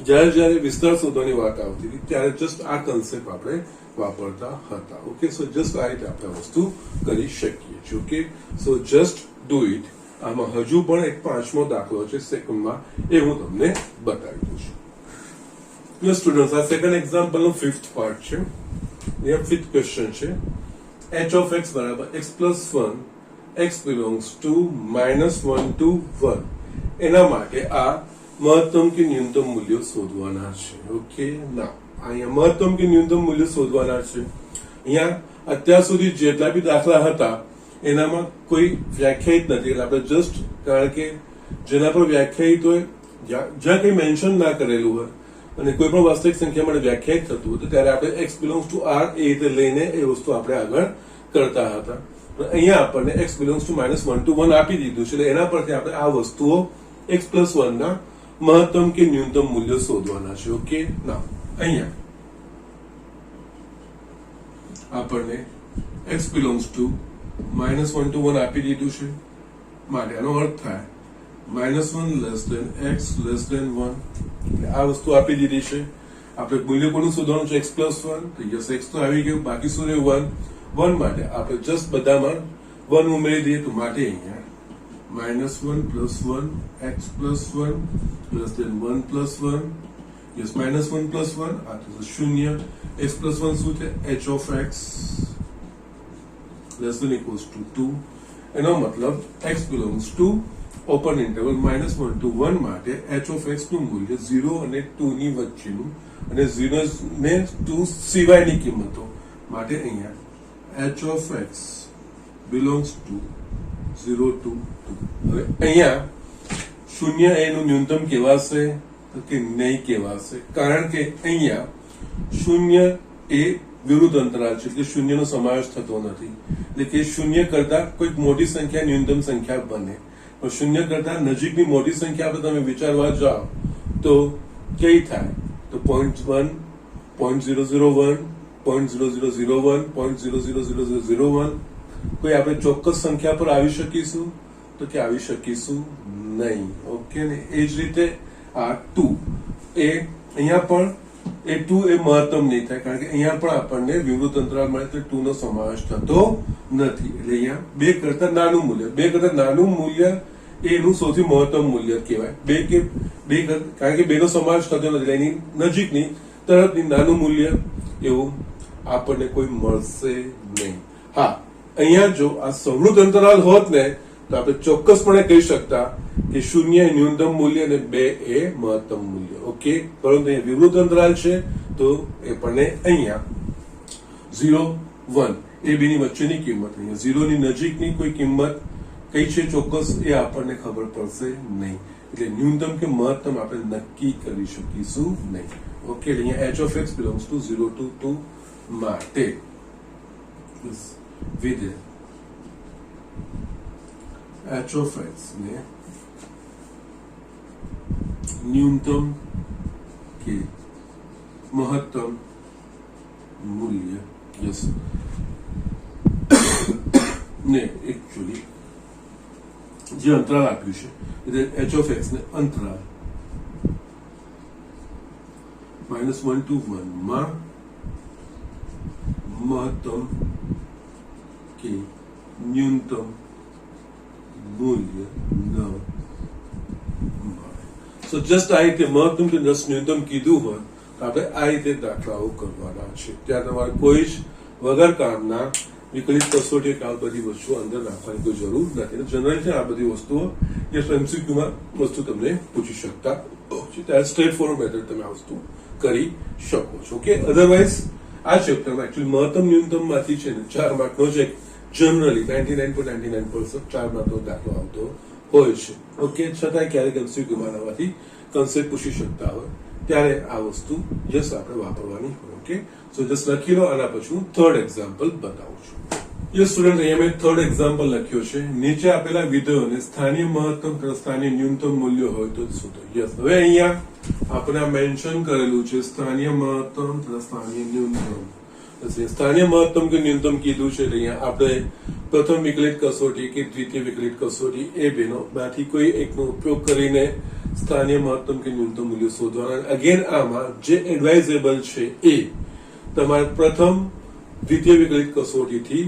જ્યારે વિસ્તાર શોધવાની વાત આવતી હતી ત્યારે જસ્ટ આ કન્સેપ્ટ આપણે વાપરતા હતા. ઓકે, સો જસ્ટ આ રીતે આપણે વસ્તુ કરી શકીએ છીએ. Okay, so just do it. આમાં હજુ પણ એક 5મો દાખલો છે સેકન્ડમાં, એ હું તમને બતાવી દઉં છું. યસ સ્ટુડન્ટ્સ, આ સેકન્ડ એક્ઝામ્પલ નો 5th પાર્ટ છે. અહીંયા 5th ક્વેશ્ચન છે h of x = x + 1 x belongs to -1 to 1. એના માટે આ મહત્તમ કે ન્યૂનતમ મૂલ્યો શોધવાના છે. ઓકે, ના અહીંયા મહત્તમ કે ન્યૂનતમ મૂલ્યો શોધવાના છે. અહીંયા અત્યાર સુધી જેટલા બી દાખલા હતા એનામાં કોઈ વ્યાખ્યાયિત નથી. એટલે આપણે જસ્ટ કારણ કે જેના પર વ્યાખ્યાયિત હોય, જ્યાં કંઈ મેન્શન ના કરેલું હોય અને કોઈ પણ વાસ્તવિક સંખ્યા માટે વ્યાખ્યાયિત થતું હતું ત્યારે આપણે x belongs to r એ રીતે લઈને એ વસ્તુ આપણે આગળ કરતા હતા. અહીંયા આપણને x belongs to -1 to 1 આપી દીધું છે. એટલે એના પરથી આપણે આ વસ્તુઓ x + 1 ના મહત્તમ કે ન્યૂનતમ મૂલ્યો શોધવાના છે. ઓકે, ના અહીંયા આપણને x belongs to -1 to 1 આપી દીધું છે. માટે આનો અર્થ થાય -1 < x < 1. આ વસ્તુ આપી દીધી છે. આપણે મૂલ્ય કોનું શોધવાનું છે? x + 1. તો યસ, x તો આવી ગયું, બાકી શું રહ્યું? 1 માટે આપણે જસ્ટ બધામાં 1 ઉમેરી દઈએ. તો માટે અહીંયા -1 + 1 x + 1 < 1 + 1. યસ, -1 + 1 આ તો 0. x + 1 શું છે? h of x < 2. એનો મતલબ x belongs to open interval -1 to 1 માટે h of x નું મૂલ્ય 0 અને 2 ની વચ્ચેનું અને 0 ને 2 સિવાયની કિંમતો માટે અહીંયા h of x belongs to 0 to 2. હવે અહીંયા શૂન્ય એનું ન્યૂનતમ કહેવાશે તો કે નહીં કહેવાશે, કારણ કે અહીંયા શૂન્ય એ વિરુદ્ધ અંતરાલ છે, એટલે શૂન્યનો સમાવેશ થતો નથી. એટલે કે શૂન્ય કરતા કોઈક મોટી સંખ્યા ન્યૂનતમ સંખ્યા બને, પણ શૂન્ય કરતા નજીકની મોટી સંખ્યા આપણે તમે વિચારવા જાઓ તો કઈ થાય? તો 0.1, 0.001, 0.0001, 0.00001. કોઈ આપણે ચોક્કસ સંખ્યા પર આવી શકીશું? તો કે આવી શકીશું નહીં. ઓકે ને? એ જ રીતે આ 2 એ અહીંયા પણ એ 2 એ મહત્તમ નહીં થાય, કારણ કે અહીંયા પણ આપણને વિવૃત અંતરાળ મળે તો 2 નો સમાવેશ થતો નથી. એટલે અહીંયા 2 કરતા નાનું મૂલ્ય, 2 કરતા નાનું મૂલ્ય એનું સૌથી મહત્તમ મૂલ્ય કહેવાય. કારણ કે 2 નો સમાવેશ થતો નથી, એની નજીકની તરફની નાનું મૂલ્ય એવું આપણને કોઈ મળશે નહીં. હા, અહીંયા જો આ સમૃદ્ધ અંતરાલ હોત ને તો આપણે ચોક્કસપણે કહી શકતા કે 0 એ ન્યૂનતમ મૂલ્ય અને 2 એ મહત્તમ મૂલ્ય. ઓકે, પરંતુ અહીંયા વિવૃત અંતરાલ છે તો એ પણ અહીંયા 0, 1 એ બેની વચ્ચેની કિંમત, અહીંયા 0 ની નજીકની કોઈ કિંમત કઈ છે ચોક્કસ એ આપણને ખબર પડશે નહીં. એટલે ન્યૂનતમ કે મહત્તમ આપણે નક્કી કરી શકીશું નહીં. ઓકે, અહીંયા h of x belongs to 0 to 2 માટે વિધેય h of x ને ન્યૂનતમ કે મહત્તમ મૂલ્ય યસ ને એકચ્યુઅલી જે અંતરાલ આપ્યું છે એટલે h of x ને અંતરાલ -1 to 1 માં મહત્તમ કે ન્યૂનતમ મૂલ્ય ન મળે. સો જસ્ટ આ રીતે મહત્તમ કે ન્યૂનતમ કીધું હોય તો આપણે આ રીતે દાખલાઓ કરવાના છે. ત્યાં તમારે કોઈ જ વગર કામના વિકલિત કસોટી કે આ બધી વસ્તુઓ અંદર નાખવાની કોઈ જરૂર નથી. જનરલી આ બધી વસ્તુઓ એમસીક્યુમાં વસ્તુ તમને પૂછી શકતા ત્યારે સ્ટ્રેટ ફોરવર્ડ મેથડ તમે આ વસ્તુ કરી શકો છો. ઓકે, અધરવાઇઝ આ ચેપ્ટરમાં એકચ્યુઅલી મહત્તમ ન્યૂનતમ માંથી છે ને 4 માર્કનો છે, જનરલી 99.99% 4 માર્કનો દાખલો આવતો હોય છે. ઓકે, છતાંય ક્યારેક એમસીક્યુમાં આમાંથી કન્સેપ્ટ પૂછી શકતા હોય ત્યારે આ વસ્તુ જસ્ટ આપણે વાપરવાની હોય. ઓકે, સો જસ્ટ લખી લો, આના પછી હું થર્ડ એક્ઝામ્પલ બતાવું છું. યસ સ્ટુડન્ટ, અહીંયા મેં થર્ડ એક્ઝામ્પલ લખ્યો છે. નીચે આપેલા વિધેયોને સ્થાનીય મહત્તમ તથા સ્થાનીય ન્યૂનતમ મૂલ્યો હોય તો શું થાય? યસ, હવે અહીંયા આપણે મેન્શન કરેલું છે સ્થાનીય મહત્તમ તથા સ્થાનીય ન્યૂનતમ. સ્થાનીય મહત્તમ કે ન્યૂનતમ કીધું છે અહીંયા આપણે પ્રથમ વિકલિત કસોટી કે દ્વિતીય વિકલિત કસોટી એ બેનો માંથી કોઈ એકનો ઉપયોગ કરીને સ્થાનીય મહત્તમ કે ન્યૂનતમ મૂલ્ય શોધવાના. અગેન આમાં જે એડવાઇઝેબલ છે એ તમારે પ્રથમ દ્વિતીય વિકલિત કસોટીથી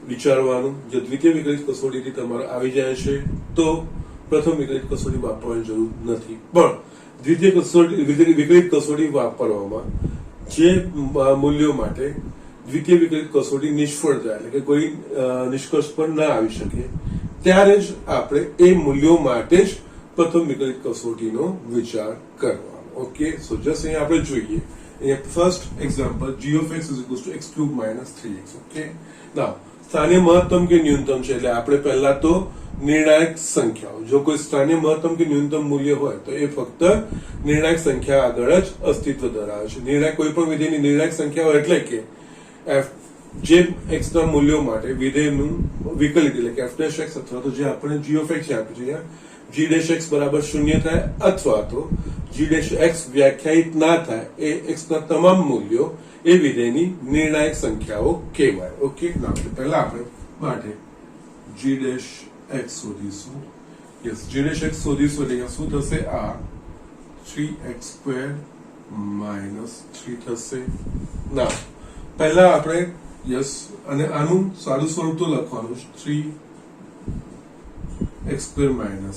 વિચારવાનું. જો દ્વિતીય વિકલિત કસોટીથી તમારે આવી જાય છે તો પ્રથમ વિકલિત કસોટી વાપરવાની જરૂર નથી, પણ દ્વિતીય વિકલિત કસોટી વાપરવામાં જે મૂલ્યો માટે દ્વિતીય વિકલિત કસોટી નિષ્ફળ જાય, એટલે કે કોઈ નિષ્કર્ષ પર ના આવી શકે, ત્યારે જ આપણે એ મૂલ્યો માટે જ પ્રથમ વિકલિત કસોટીનો વિચાર કરવાનો. ઓકે, સો જસ્ટ અહીંયા આપણે જોઈએ first example g of x is equals to x cube minus 3x. Okay, now સ્થાનીય મહત્તમ કે ન્યૂનતમ છે એટલે આપણે પહેલા તો નિર્ણાયક સંખ્યાઓ, જો કોઈ સ્થાનીય મહત્તમ કે ન્યૂનતમ મૂલ્ય હોય તો એ ફક્ત નિર્ણાયક સંખ્યા આગળ જ અસ્તિત્વ ધરાવે છે. નિર્ણાયક કોઈ પણ વિધેયની નિર્ણાયક સંખ્યાઓ એટલે કે જે x ના મૂલ્યો માટે વિધેયનું વિકલિત એટલે કે f' x અથવા તો જે આપણે g of x આપ્યું છે g' x બરાબર 0 થાય અથવા તો g' x વ્યાખ્યાયિત ના થાય એ x ના તમામ મૂલ્યો એ વિધેયની નિર્ણાયક સંખ્યાઓ કહેવાય. ઓકે, પહેલા આપણે માટે g' x શોધીશું. યસ, g' x શોધીશું એટલે શું થશે? આ 3x² - 3 થશે. ના, પહેલા આપણે યસ અને આનું સાદું સ્વરૂપ તો લખવાનું 3x²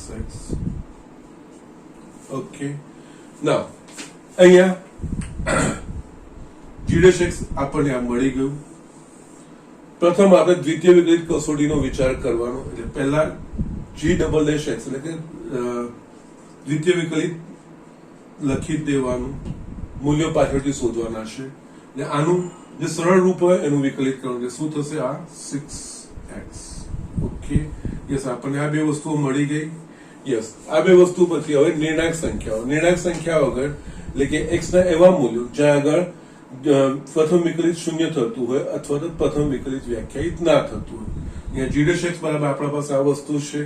- x. ઓકે, ના અહીંયા g' x આપણને આ મળી ગયું. પ્રથમ આપણે દ્વિતીય વિકલિત કસોટીનો વિચાર કરવાનો, એટલે પહેલા g'' x એટલે કે દ્વિતીય વિકલિત લખી દેવાનું, મૂલ્યો પાછળથી શોધવાના છે. એટલે આનું જે સરળ રૂપ હોય એનું વિકલિત કરવાનું, શું થશે? આ 6x. ઓકે, યસ, આપણને આ બે વસ્તુઓ મળી ગઈ. યસ આ બે વસ્તુ પછી હવે નિર્ણાયક સંખ્યાઓ આગળ એટલે કે x ના એવા મૂલ્યો જ્યાં આગળ પ્રથમ વિકલિત શૂન્ય થતું હોય અથવા તો પ્રથમ વિકલિત વ્યાખ્યાયિત ના થતું હોય. અહીંયા g dash x બરાબર આપણા પાસે આ વસ્તુ છે.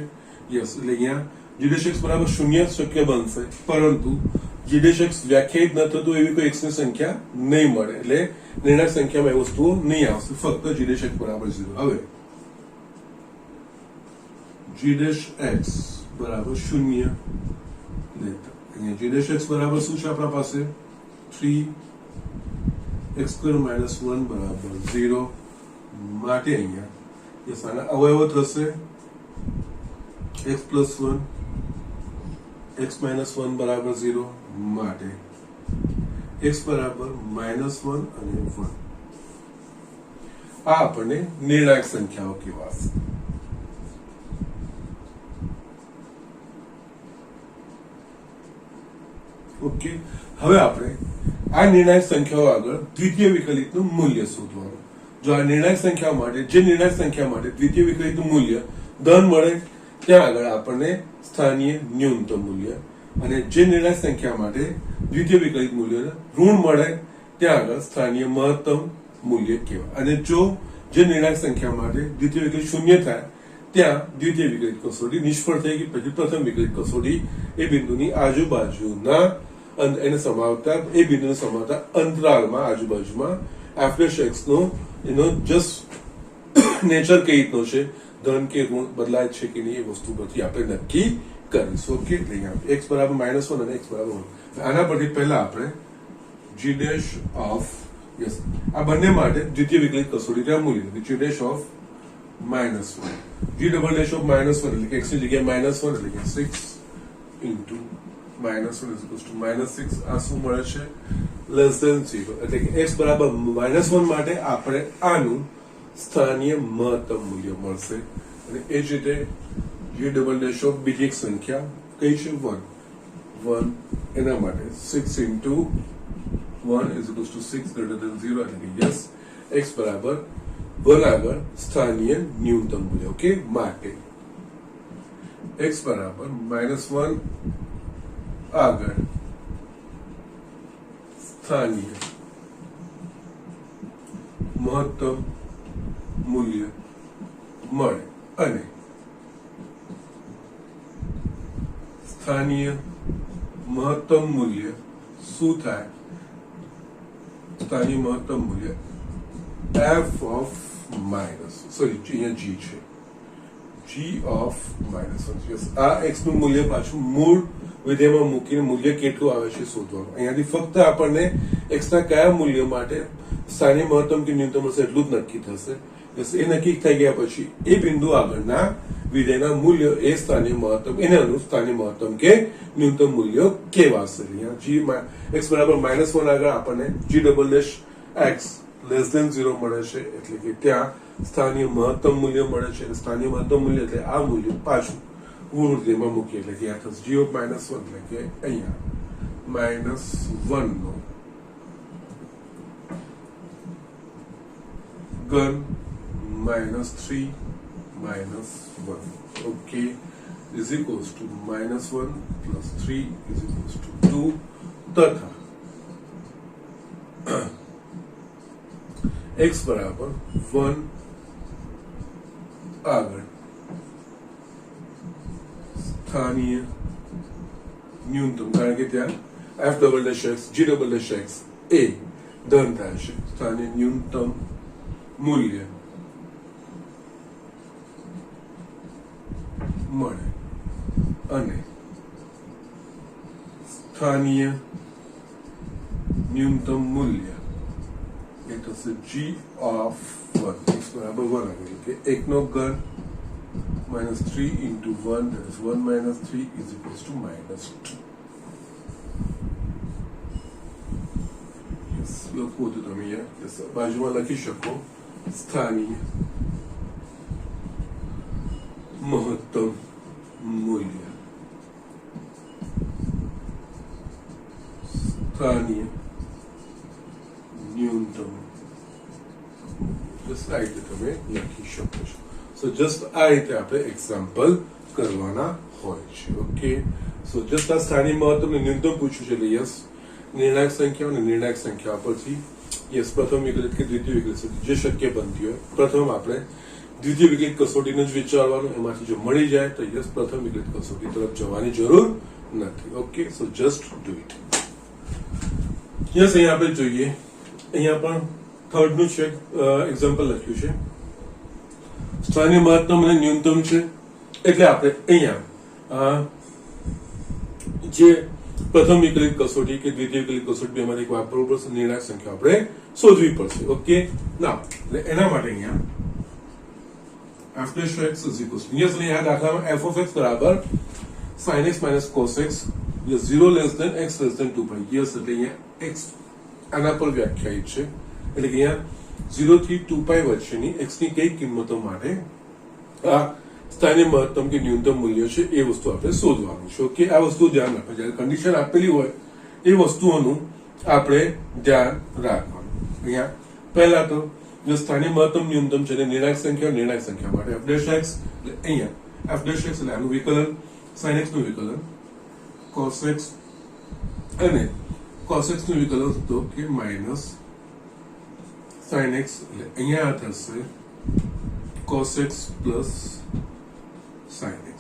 યસ એટલે અહીંયા g dash x બરાબર શૂન્ય શક્ય બનશે, પરંતુ g dash x વ્યાખ્યાયિત ન થતું એવી કોઈ x ની સંખ્યા નહીં મળે, એટલે નિર્ણાયક સંખ્યામાં એ વસ્તુઓ નહીં આવશે, ફક્ત g dash x બરાબર 0. હવે g dash x બરાબર શૂન્ય લેતા અહીંયા g dash x બરાબર શું છે આપણા પાસે 3x² - 1 બરાબર 0 માટે અહીંયા યસ આના અવયવો થશે x + 1 x - 1 બરાબર 0 માટે x બરાબર -1 અને 1. આ આપણને નિર્ણાયક સંખ્યાઓ કહેવાશે. ઓકે, હવે આપણે આ નિર્ણાયક સંખ્યાઓ આગળ દ્વિતીય વિકલિતનું મૂલ્ય શોધવાનું. જો આ નિર્ણાયક સંખ્યા માટે દ્વિતીય વિકલિતનું મૂલ્ય ધન મળે ત્યાં આગળ આપણને સ્થાનીય ન્યૂનતમ મૂલ્ય, અને જે નિર્ણાયક સંખ્યા માટે દ્વિતીય વિકલિત મૂલ્ય ઋણ મળે ત્યાં આગળ સ્થાનીય મહત્તમ મૂલ્ય કહેવાય. અને જો જે નિર્ણાયક સંખ્યા માટે દ્વિતીય વિકલિત શૂન્ય થાય ત્યાં દ્વિતીય વિકલિત કસોટી નિષ્ફળ થઈ ગઈ, પછી પ્રથમ વિકલિત કસોટી એ બિંદુની આજુબાજુના એને સમાવતા અંતરાલમાં આજુબાજુમાં f' x નો એનો જસ્ટ નેચર કઈ રીતનો છે, ધન કે ઋણ બદલાય છે કે નહીં એ વસ્તુ પરથી આપણે નક્કી કરીશું. ઓકે, x બરાબર -1 અને x બરાબર 1. આના પરથી પહેલા આપણે g dash of યસ આ બંને માટે દ્વિતીય વિકલિત કસોટી ત્યાં મૂલ્ય g dash of -1 g double dash of -1 એટલે કે x ની જગ્યાએ -1 એટલે કે 6 into -1 is equals to -6. આ શું મળે છે? લેસ ધેન 0 એટલે કે x બરાબર -1 માટે આપણે આનું સ્થાનીય મહત્તમ મૂલ્ય મળશે, અને એ જ રીતે g double dash of બીજી એક સંખ્યા કઈ છે 1 એના માટે 6 into 1 is equals to 6 greater than 0 એટલે કે યસ x બરાબર 1 આગળ સ્થાનીય ન્યૂનતમ મૂલ્ય. ઓકે, માટે x બરાબર -1 આગળ સ્થાનીય મહત્તમ મૂલ્ય મળે, અને સ્થાનીય મહત્તમ મૂલ્ય શું થાય? સ્થાનીય મહત્તમ મૂલ્ય f of સોરી અહીંયા g છે, g of -1. યસ આ x નું મૂલ્ય પાછું મૂળ વિધેયમાં મૂકીને મૂલ્ય કેટલું આવે છે શોધવાનું. અહીંયાથી ફક્ત આપણને x ના કયા મૂલ્ય માટે સ્થાનીય મહત્તમ કે ન્યૂનતમ હશે એટલું જ નક્કી થશે. એ નક્કી થઈ ગયા પછી એ બિંદુ આગળના વિધેયના મૂલ્યો એ સ્થાનીય મહત્તમ એને અનુરૂપ સ્થાનીય મહત્તમ કે ન્યૂનતમ મૂલ્યો કેવાશે. અહીંયા x બરાબર -1 આગળ આપણને g double dash x less than 0 મળે છે, એટલે કે ત્યાં સ્થાનીય મહત્તમ મૂલ્ય મળે છે. સ્થાનીય મહત્તમ મૂલ્ય એટલે આ મૂલ્ય પાછું મૂળમાં મૂકીએ એટલે કે આ થશે g of -1 એટલે કે અહીંયા -1 નો ઘન -3 -1. Okay, is equals to -1 plus 3 is equals to 2 તથા x બરાબર 1 આગળ સ્થાનીય ન્યૂનતમ, કારણ કે ત્યાં f double dash x g double dash x એ ધન થાય છે, સ્થાનીય ન્યૂનતમ મૂલ્ય મળે, અને સ્થાનીય ન્યૂનતમ મૂલ્ય એ થશે g of 1 x બરાબર 1 એટલે કે 1 નો ઘન -3 into 1 that is 1 minus 3 is equals to -2. yes લખો તો તમે yes બાજુમાં લખી શકો સ્થાનીય મહત્તમ મૂલ્ય, સ્થાનીય ન્યૂનતમ just like તમે લખી શકો છો. સો જસ્ટ આ રીતે આપણે એક્ઝામ્પલ કરવાના હોય છે. ઓકે, સો જસ્ટ આ સ્થાનિક મહત્તમ ને ન્યૂનતમ પૂછ્યું છે. એટલે યસ, નિર્ણાયક સંખ્યાઓ અને નિર્ણાયક સંખ્યા પરથી યસ પ્રથમ વિકલિત કે દ્વિતીય વિકલિત જે શક્ય બનતી હોય પ્રથમ આપણે દ્વિતીય વિકલિત કસોટીને જ વિચારવાનું. એમાંથી જો મળી જાય તો યસ પ્રથમ વિકલિત કસોટી તરફ જવાની જરૂર નથી. Okay, so just do it. Yes, અહીંયા આપણે જોઈએ, અહીંયા પણ થર્ડ નું છે એક્ઝામ્પલ લખ્યું છે. સ્થાનિક મહત્તમ અને ન્યૂનતમ છે એટલે આપણે અહીંયા જે પ્રથમ વિકલિત કસોટી કે દ્વિતીય વિકલિત કસોટી બેમાંથી એક વાપરવું પડશે. નિર્ણાયક સંખ્યા આપણે શોધવી પડશે. ઓકે, ના એટલે એના માટે અહીંયા f dash x is equals to yes, यहाँ दाखिला f of x बराबर sin x minus cos x ये 0 less than x less than 2 pi yes એટલે અહીંયા x આના પર વ્યાખ્યાયિત છે. એટલે કે અહીંયા 0 થી 2 pi વચ્ચેની x ની કઈ કિંમતો માટે આ સ્થાનિક મહત્તમ કે ન્યૂનતમ મૂલ્ય છે એ વસ્તુ આપણે શોધવાનું છે. ઓકે, આ વસ્તુ ધ્યાન રાખો. જ્યારે કન્ડિશન આપેલી હોય એ વસ્તુઓનું આપણે ધ્યાન રાખવાનું. અહીંયા પહેલા તો जो स्थानीय महत्तम न्यूनतम છે નિર્ણાયક સંખ્યા માટે f dash x એટલે અહીંયા f dash x એટલે આનું વિકલન sin x નું વિકલન cos x અને cos x નું વિકલન તો કે માઈનસ sin x એટલે અહીંયા આ થશે cos x plus sin x.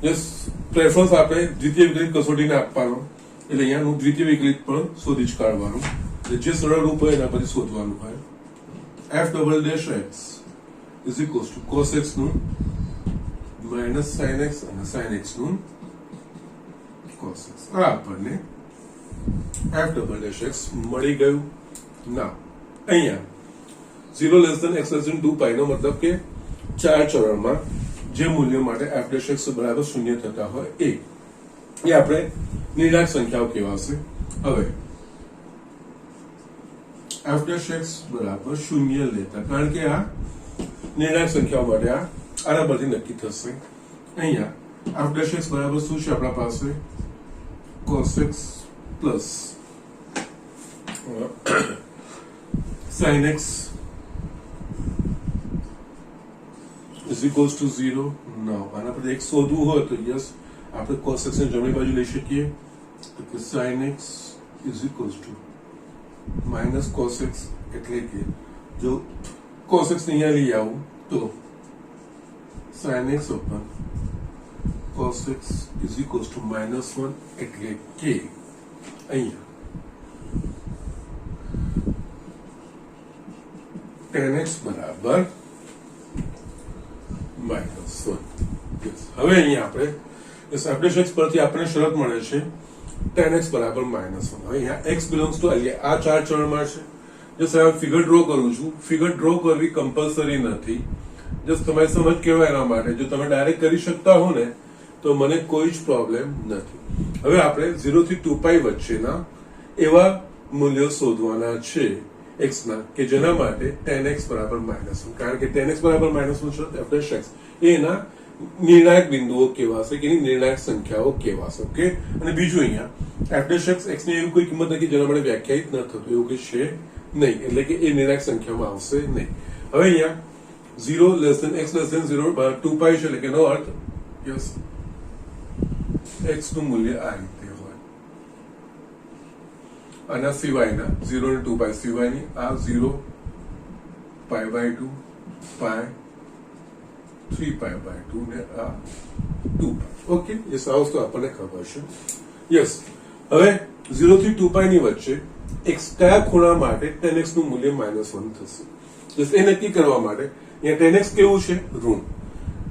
Yes, preference આપણે દ્વિતીય વિકલિત કસોટીને આપવાનો એટલે અહીંયાનું દ્વિતીય વિકલિત પણ શોધી જ કાઢવાનું. જે સરળ રૂપ હોય એના પછી શોધવાનું હોય. f double dash x is equals to cos x નું માઇનસ sin x અને sin x નું cos x. આ આપણને f ડબલ ડેશ x મળી ગયું. ના અહીંયા 0 less than x less than 2 pi નો મતલબ કે ચાર ચરણમાં જે મૂલ્ય માટે f dash x બરાબર 0 થતા હોય એ આપણે નિર્ણાયક સંખ્યાઓ કહેવાશે. હવે f dash x બરાબર 0 લેતા કારણ કે આ નિર્ણાયક સંખ્યાઓ માટે આના પરથી નક્કી થશે. અહીંયા f dash x બરાબર શું છે આપણા પાસે cos x plus sin x is equals to 0. now આના પર x શોધવું હોય તો યસ આપણે cos x ને જમણી બાજુ લઈ શકીએ તો કે sin x is equals to minus cos x એટલે કે જો cos x ને અહીંયા લઈ આવું તો sin x ઉપર cos x is equals to minus 1 એટલે કે અહીંયા tan x બરાબર minus 1. હવે અહીંયા આપણે f dash x પરથી આપણને શરત મળે છે tan x બરાબર -1. હવે અહીંયા x belongs to આ ચાર ચરણમાં છે. જસ્ટ હું ફિગર ડ્રો કરું છું. ફિગર ડ્રો કરવી કમ્પલસરી નથી, જસ્ટ તમારી સમજ કેળવાય એના માટે. જો તમે ડાયરેક્ટ કરી શકતા હો ને તો મને કોઈ જ પ્રોબ્લેમ નથી. હવે આપણે 0 થી 2 પાઈ વચ્ચેના એવા મૂલ્યો શોધવાના છે x ના કે જેના માટે tan x બરાબર -1. કારણ કે tan x બરાબર -1 છે f dash x એના નિર્ણાયક બિંદુઓ કહેવાશે કે નિર્ણાયક સંખ્યાઓ કહેવાશે. ઓકે, અને બીજું અહીંયા f dash x x ની એવી કોઈ કિંમત નથી જેના માટે વ્યાખ્યાયિત ન થતું એવું કંઈ છે નહીં, એટલે કે એ નિર્ણાયક સંખ્યામાં આવશે નહીં. હવે અહીંયા 0 less than x less than 0 2 pi છે એટલે કે એનો અર્થ યસ x નું મૂલ્ય આ રીતે હોય. આના સિવાયના 0 અને 2 પાઈ સિવાયની આ 0 pi by 2 pi 3 pi by 2 ને આ 2 પાઈ. ઓકે, યસ આ વસ્તુ આપણને ખબર છે. યસ, હવે 0 થી 2 પાઈ ની વચ્ચે x કયા ખૂણા માટે tan x નું મૂલ્ય -1 થશે. યસ, એ નક્કી કરવા માટે અહીંયા tan x કેવું છે ઋણ.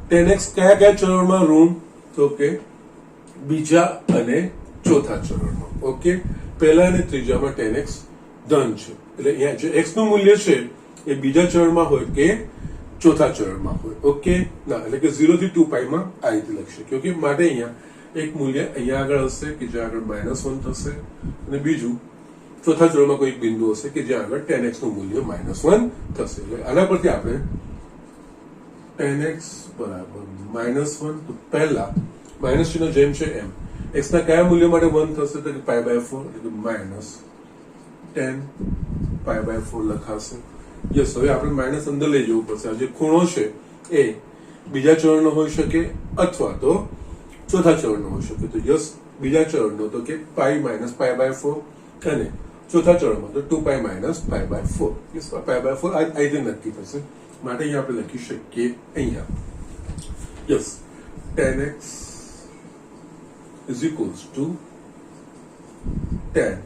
tan x કયા ચરણમાં ઋણ તો કે બીજા અને ચોથા ચરણમાં. ઓકે, પહેલા અને ત્રીજામાં tan x ધન છે એટલે અહીંયા જે x નું મૂલ્ય છે એ બીજા ચરણમાં હોય કે ચોથા ચરણમાં હોય. ઓકે, ના એટલે કે 0 થી 2 પાઈ માં આ રીતે લખશે. ક્યોંકि માટે અહીંયા એક મૂલ્ય અહીંયા આગળ હશે કે જ્યાં આગળ -1 થશે અને બીજું ચોથા ચરણમાં કોઈ બિંદુ હશે કે જ્યાં આગળ tan x નું મૂલ્ય -1 થશે. એટલે આના પરથી આપણે tan x બરાબર -1 તો પહેલા માઇનસ ચિહ્ન જેમ છે એમ x ના કયા મૂલ્ય માટે 1 થશે તો π/4 એટલે -10 π/4 લખાશે. યસ, હવે આપણે માઇનસ અંદર લઈ જવું પડશે. આ જે ખૂણો છે એ બીજા ચરણનો હોઈ શકે અથવા તો ચોથા ચરણનો હોઈ શકે. તો યસ, બીજા ચરણનો તો કે પાઈ માઇનસ પાઈ બાય 4 અને ચોથા ચરણમાં તો 2 pi minus pi by 4. Yes, pi by 4 આ રીતે નક્કી થશે. માટે અહીંયા આપણે લખી શકીએ અહીંયા yes 10x is equals to 10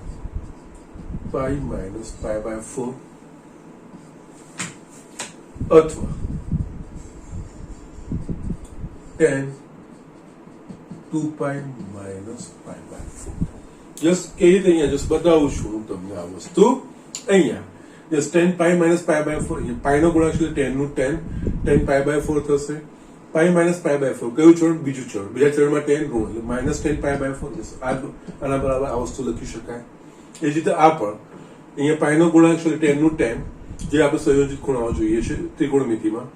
pi minus pi by 4 અથવા 10 2 pi minus pi by 4. Just કઈ રીતે અહીંયા જસ્ટ બતાવું છું હું તમને આ વસ્તુ અહીંયા just 10 pi minus pi by 4 અહીંયા પાઈ નો ગુણાંક છે 10 નું 10 pi by 4 થશે. પાઈ માઇનસ પાઈ બાય 4 કયું ચરણ? બીજું ચરણ. બીજા ચરણમાં 10 ઋણ એટલે માઇનસ 10 પાઈ બાય 4. આના બરાબર આ વસ્તુ લખી શકાય. એ જ રીતે આ પણ અહીંયા પાઈનો ગુણાંક છે 10 નું 10 જે આપણે સંયોજિત ખૂણાઓ જોઈએ છે ત્રિકોણમિતિમાં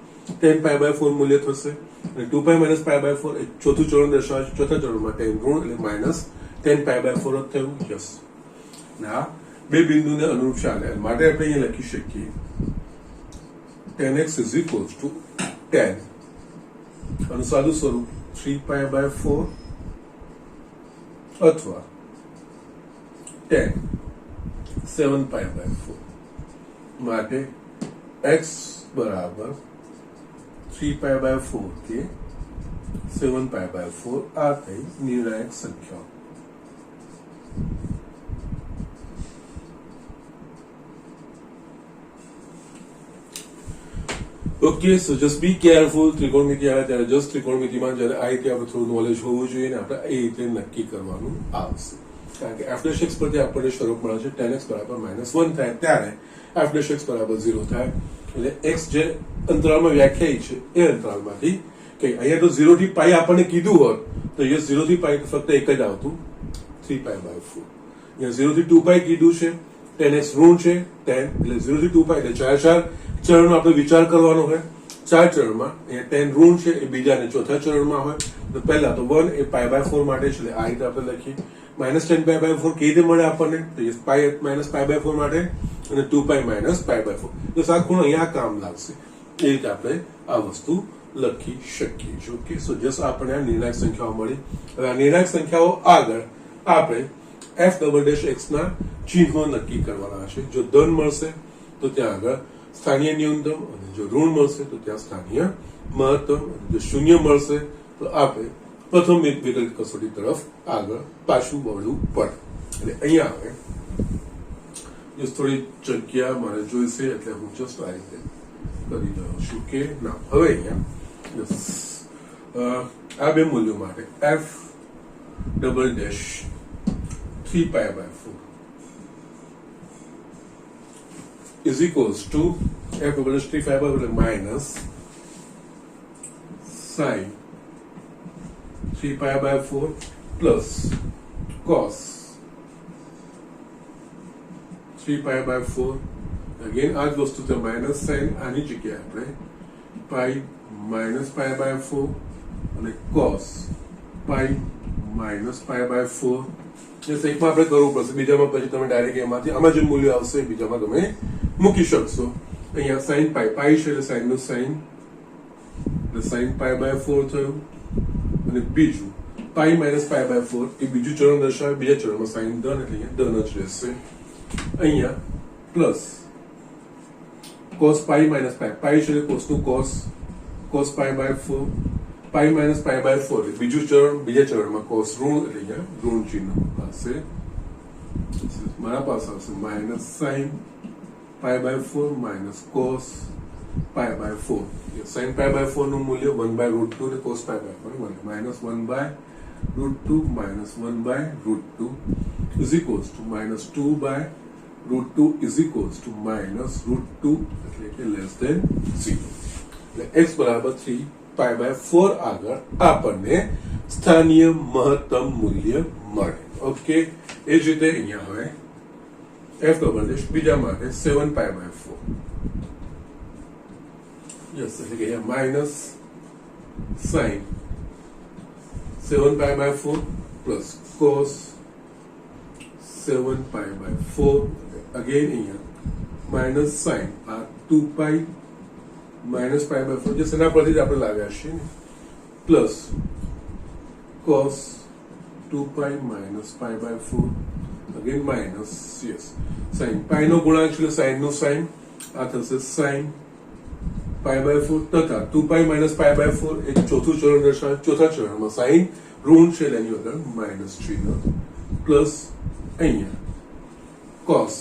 10 પાઈ બાય 4 મૂલ્ય થશે અને 2 પાઈ માઇનસ પાઈ બાય 4 એ ચોથું ચરણ દર્શાવે છે. ચોથા ચરણમાં 10 ઋણ એટલે માઇનસ 10 પાઈ બાય 4 જ થયું. યસ, આ બે બિંદુને અનુરૂપ ચાલે માટે આપણે અહીંયા લખી શકીએ 10x is equals to 10 અને સાદું સ્વરૂપ 3 પાઈ બાય 4 અથવા 10 7 પાઈ બાય 4 માટે x બરાબર 3 પાઈ બાય 4 કે 7 પાઈ બાય 4 આ થઈ નિર્ણાયક સંખ્યાઓ. Okay, so just be careful. ત્રિકોણમિતિ આવે ત્યારે જસ્ટ ત્રિકોણમિતિમાં જ્યારે આ રીતે આપણે થોડું નોલેજ હોવું જોઈએ ને આપણે એ રીતે નક્કી કરવાનું આવશે. કારણ કે f' x પરથી આપણને સ્વરૂપ મળે છે 10x બરાબર -1 થાય ત્યારે f' x બરાબર 0 થાય. એટલે x જે અંતરાલમાં વ્યાખ્યાયિત છે એ અંતરાલમાંથી કે અહીંયા તો 0 થી પાઈ આપણને કીધું હોત તો એ 0 થી પાઈ ફક્ત એક જ આવતું 3 પાઈ બાય 4. અહીંયા 0 થી 2 પાઈ કીધું છે, 10x ઋણ છે 10 એટલે 0 થી 2 પાઈ એટલે 4 ચરણનો આપણે વિચાર કરવાનો હોય. 4 ચરણમાં અહીંયા 10 ઋણ છે એ બીજા અને ચોથા ચરણમાં હોય તો પહેલા તો 1 એ પાઈ બાય 4 માટે છે એટલે આ રીતે આપણે લખીએ. -10 પાઈ બાય 4 કેવી રીતે મળે આપણને? તો એ પાઈ માઇનસ પાઈ બાય 4 માટે અને 2 પાઈ માઇનસ પાઈ બાય 4. તો આ ખૂણો અહીંયા કામ લાગશે. એ રીતે આપણે આ વસ્તુ લખી શકીએ છીએ. ઓકે, સો જસ્ટ આપણને આ નિર્ણાયક સંખ્યાઓ મળી. હવે આ નિર્ણાયક સંખ્યાઓ આગળ આપણે f'' ના ચિહ્નો નક્કી કરવાના છે. જો ધન મળશે તો ત્યાં આગળ સ્થાનીય ન્યૂનતમ અને જો ઋણ મળશે તો ત્યાં સ્થાનીય મહત્તમ અને જો શૂન્ય મળશે તો આપણે પ્રથમ વિકલ્પ કસોટી તરફ આગળ પાછું વળવું પડે. એટલે અહીંયા આવે જસ્ટ થોડી જગ્યા મારે જોઈશે એટલે હું જસ્ટ આ રીતે કરી રહ્યો છું કે ના. હવે અહીંયા આ બે મૂલ્યો માટે f' 3 pi by 4 is equals to f' 3 pi by minus sin 3 pi by 4 plus cos 3 pi by 4. Again આ જ વસ્તુ છે માઇનસ સાઇન આની જગ્યાએ આપણે પાઈ માઇનસ પાઈ બાય 4 અને cos pi minus pi by 4. એકમાં આપણે કરવું પડશે, બીજામાં પછી તમે ડાયરેક્ટ એમાંથી આમાં જે મૂલ્ય આવશે બીજામાં તમે મૂકી શકશો. અહીંયા સાઇન પાઈ છે એટલે સાઇન નું સાઇન એટલે સાઇન પાઈ બાય 4 થયું અને બીજું પાઈ માઇનસ પાઈ બાય 4 એ બીજું ચરણ દર્શાવે. બીજા ચરણમાં સાઇન ધન એટલે અહીંયા ધન જ રહેશે. અહીંયા plus cos pi minus pi છે એટલે cos નું cos pi by 4 pi minus pi by 4 બીજું ચરણ. બીજા ચરણમાં cos ઋણ એટલે અહીંયા ઋણ ચિહ્ન પાસે મારા પાસે આવશે minus sine pi by 4 minus cos pi by 4. Sine pi by 4 નું મૂલ્ય 1/√2 અને cos pi by 4 minus 1/√2 minus 1/√2 is equals to minus 2/√2 is equals to minus √2 એટલે કે લેસ ધેન 0. એટલે x બરાબર 3 પાઈ બાય 4 આગળ આપણને સ્થાનીય મહત્તમ મૂલ્ય મળે. ઓકે, એ જ રીતે અહીંયા હવે f' બીજા માટે 7 પાઈ બાય 4 યસ એટલે કે અહીંયા minus sine 7 pi by 4 plus cos 7 pi by 4 again અહીંયા માઇનસ સાઇન આ 2 પાઈ માઇનસ પાઈ બાય 4 જે સેના પરથી જ આપણે લાવ્યા છીએ ને plus cos 2 pi minus pi by 4 again minus yes sine pi નો ગુણાંક એટલે સાઇન નો સાઇન આ થશે સાઇન પાઈ બાય 4 તથા 2 પાઈ માઇનસ પાઈ બાય 4 એક ચોથું ચરણ દર્શાવે ચોથા ચરણમાં સાઇન ઋણ છે એટલે એની વગર માઇનસ ચિહ્ન પ્લસ અહીંયા cos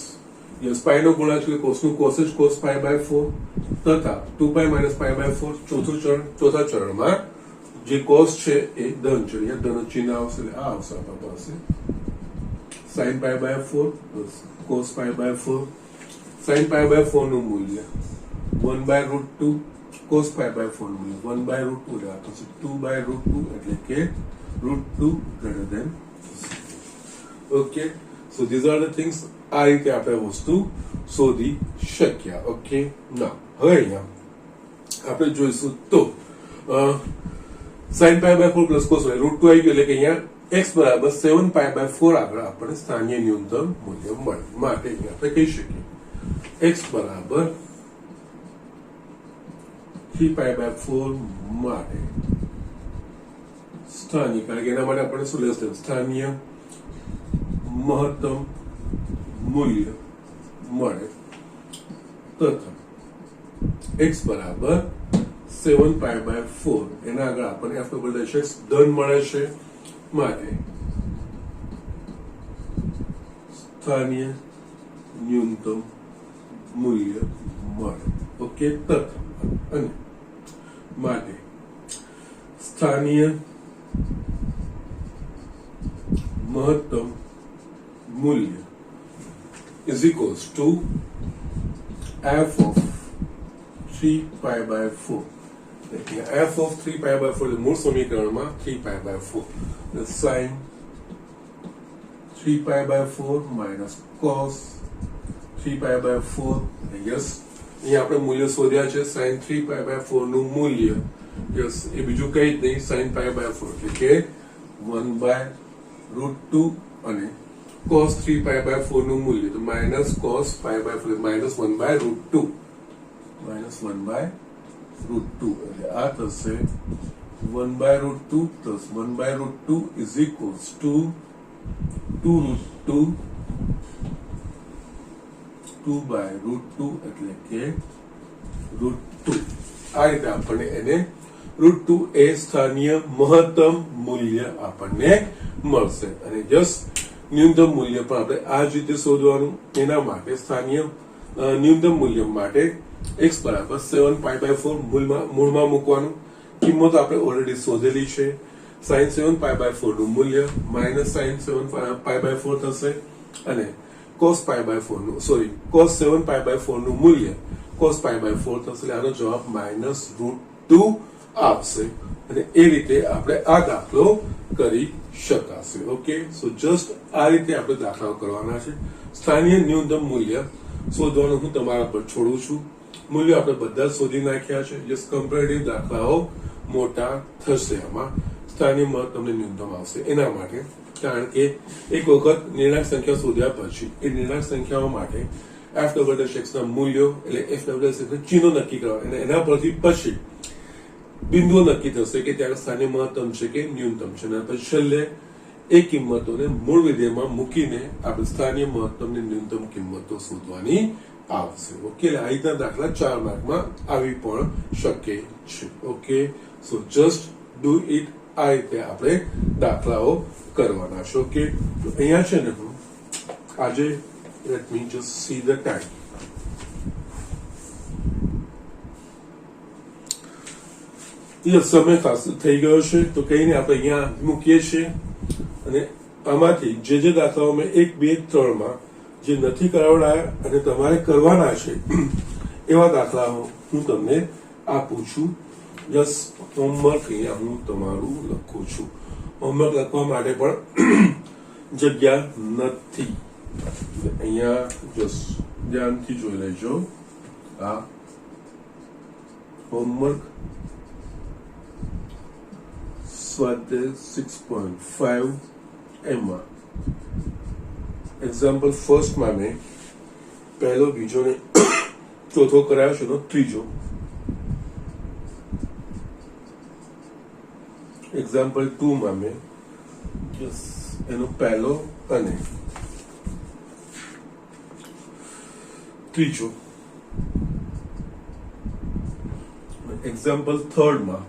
યસ પાઈ નો ગુણાંક એટલે cos નું cos જ cos પાઈ બાય 4 તથા 2 પાઈ માઇનસ પાઈ બાય 4 ચોથું ચરણ ચોથા ચરણમાં જે cos છે એ ધન છે અહીંયા ધન ચિહ્ન આવશે એટલે આ આવશે આપણા પાસે sin pi by 4 plus cos pi by 4 sin pi by 4 નું મૂલ્ય 1 by root 2 cos pi by 4 નું મૂલ્ય 1 by root 2 એટલે આ થશે 2 by root 2 એટલે કે root 2 greater than 0. Okay, so these are the things આ રીતે આપણે વસ્તુ શોધી શક્યા. ઓકે, ના હવે અહીંયા આપણે જોઈશું તો sin pi by 4 plus cos y root 2 આવી ગયું એટલે કે અહીંયા x બરાબર 7 pi by 4 આગળ આપણને સ્થાનીય ન્યૂનતમ મૂલ્ય મળે માટે અહીંયા આપણે કહી શકીએ x બરાબર 3 pi by 4 માટે સ્થાનીય કારણ કે એના માટે આપણે શું લેશે સ્થાનીય મહત્તમ મૂલ્ય મળે તથા x બરાબર 7 pi by 4 એના આગળ આપણને f બરાબર ધન મળે છે માટે સ્થાનીય ન્યૂનતમ મૂલ્ય મળે. ઓકે, તથા અને માટે સ્થાનીય મહત્તમ મૂલ્ય is equals to f of 3 pi by 4. f of 3 pi by 4 મૂળ સમીકરણમાં 3 pi by 4 sin 3 pi by 4 minus cos 3 pi by 4 yes અહીંયા આપણે મૂલ્ય શોધ્યા છે sin 3 pi by 4 નું મૂલ્ય યસ એ બીજું કઈ જ નહીં sin pi by 4 એટલે કે 1 by root 2 અને cos 3 pi by 4 નું મૂલ્ય તો minus cos pi by 4 minus 1 by root 2 minus 1 by root 2 એટલે આ થશે 1 by root 2 plus 1 by root 2 is equals to 2 root 2 2 by root 2 એટલે કે root 2 આ રીતે આપણને એને root 2 એ સ્થાનીય મહત્તમ મૂલ્ય આપણને મળશે અને જસ્ટ ન્યૂનતમ મૂલ્ય પણ આપણે આ જ રીતે શોધવાનું એના માટે સ્થાનીય ન્યૂનતમ મૂલ્ય માટે x બરાબર 7 pi by 4 મૂળમાં મૂકવાનું કિંમત આપણે ઓલરેડી શોધેલી છે sin 7 pi by 4 નું મૂલ્ય minus sin 7 pi by 4 થશે અને cos pi by 4 નું સોરી cos 7 pi by 4 નું મૂલ્ય cos pi by 4 થશે એટલે આનો જવાબ minus root 2 આવશે અને એ રીતે આપણે આ દાખલો કરી શકાશે. ઓકે, સો જસ્ટ આ રીતે આપણે દાખલાઓ કરવાના છે. સ્થાનીય ન્યૂનતમ મૂલ્ય શોધવાનું હું તમારા પર છોડું છું. મૂલ્ય આપણે બધા શોધી નાખ્યા છે. જસ્ટ કમ્પેરેટિવ દાખલાઓ મોટા થશે આમાં સ્થાનીય મહત્તમ ને ન્યૂનતમ આવશે એના માટે કારણ કે એક વખત નિર્ણાયક સંખ્યા શોધ્યા પછી એ નિર્ણાયક સંખ્યાઓ માટે f ડબલ x ના મૂલ્યો એટલે f ડબલ x ના ચિહ્નો નક્કી કરવા અને એના પરથી પછી બિંદુઓ નક્કી થશે કે ત્યાં સ્થાનીય મહત્તમ છે કે ન્યૂનતમ છે અને પછી છેલ્લે એ કિંમતોને મૂળ વિધેયમાં મૂકીને આપણે સ્થાનીય મહત્તમ ને ન્યૂનતમ કિંમતો શોધવાની આવશે. ઓકે, આ રીતના દાખલા 4 માર્કમાં આવી પણ શકે છે. Okay, so just do it આ રીતે આપણે દાખલાઓ કરવાના છે. ઓકે, તો અહીંયા છે ને હું આજે let me just see the time સમય ખાસ થઈ ગયો છે તો કહીને આપણે અહીંયા મૂકીએ છીએ અને આમાંથી જે દાખલાઓ મેં 1, 2, 3 માં જે નથી કરાવડાયા અને તમારે કરવાના છે એવા દાખલાઓ હું તમને આપું છું. જસ્ટ હોમવર્ક અહીંયા હું તમારું લખું છું. હોમવર્ક લખવા માટે પણ જગ્યા નથી અહીંયા જસ્ટ ધ્યાનથી જોઈ લેજો. આ હોમવર્ક સ્વાધ્યાય 6.5 એમાં એક્ઝામ્પલ ફર્સ્ટમાં મેં પહેલો બીજો ને ચોથો કરાયો છે એનો ત્રીજો. એક્ઝામ્પલ 2 માં મેં એનો પહેલો અને ત્રીજો. એક્ઝામ્પલ 3 માં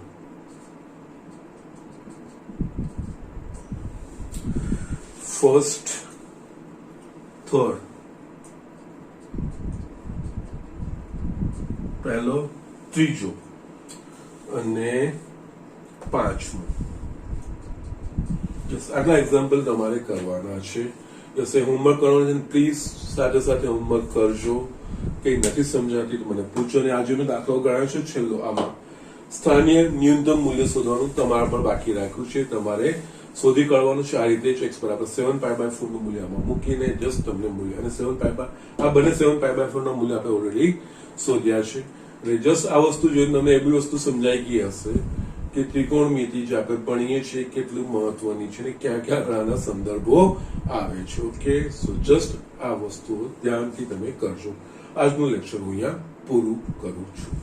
ફર્સ્ટ, થર્ડ, પહેલો, ત્રીજો અને પાંચમો. આટલા એક્ઝામ્પલ તમારે કરવાના છે. જશે હોમવર્ક કરવાનું છે, પ્લીઝ સાથે સાથે હોમવર્ક કરજો. કઈ નથી સમજાતી તો મને પૂછો. અને આજે મેં દાખલો ગણાયો છે છેલ્લો, આમાં સ્થાનીય ન્યૂનતમ મૂલ્ય શોધવાનું તમારા પર બાકી રાખ્યું છે. તમારે શોધી કાઢવાનું છે આ રીતે જ. x બરાબર 7π/4 નું મૂલ્ય આમાં મૂકીને જસ્ટ તમને મૂલ્ય અને 7π/4 આ બંને 7π/4 ના મૂલ્ય આપણે ઓલરેડી શોધ્યા છે. એટલે જસ્ટ આ વસ્તુ જોઈને તમને એ બી વસ્તુ સમજાઈ ગઈ હશે કે ત્રિકોણમિતિ જે આપણે ભણીએ છીએ કેટલું મહત્વની છે અને ક્યાં ક્યાં આના સંદર્ભો આવે છે. ઓકે, સો જસ્ટ આ વસ્તુઓ ધ્યાનથી તમે કરજો. આજનું લેક્ચર હું અહીંયા પૂરું કરું છું.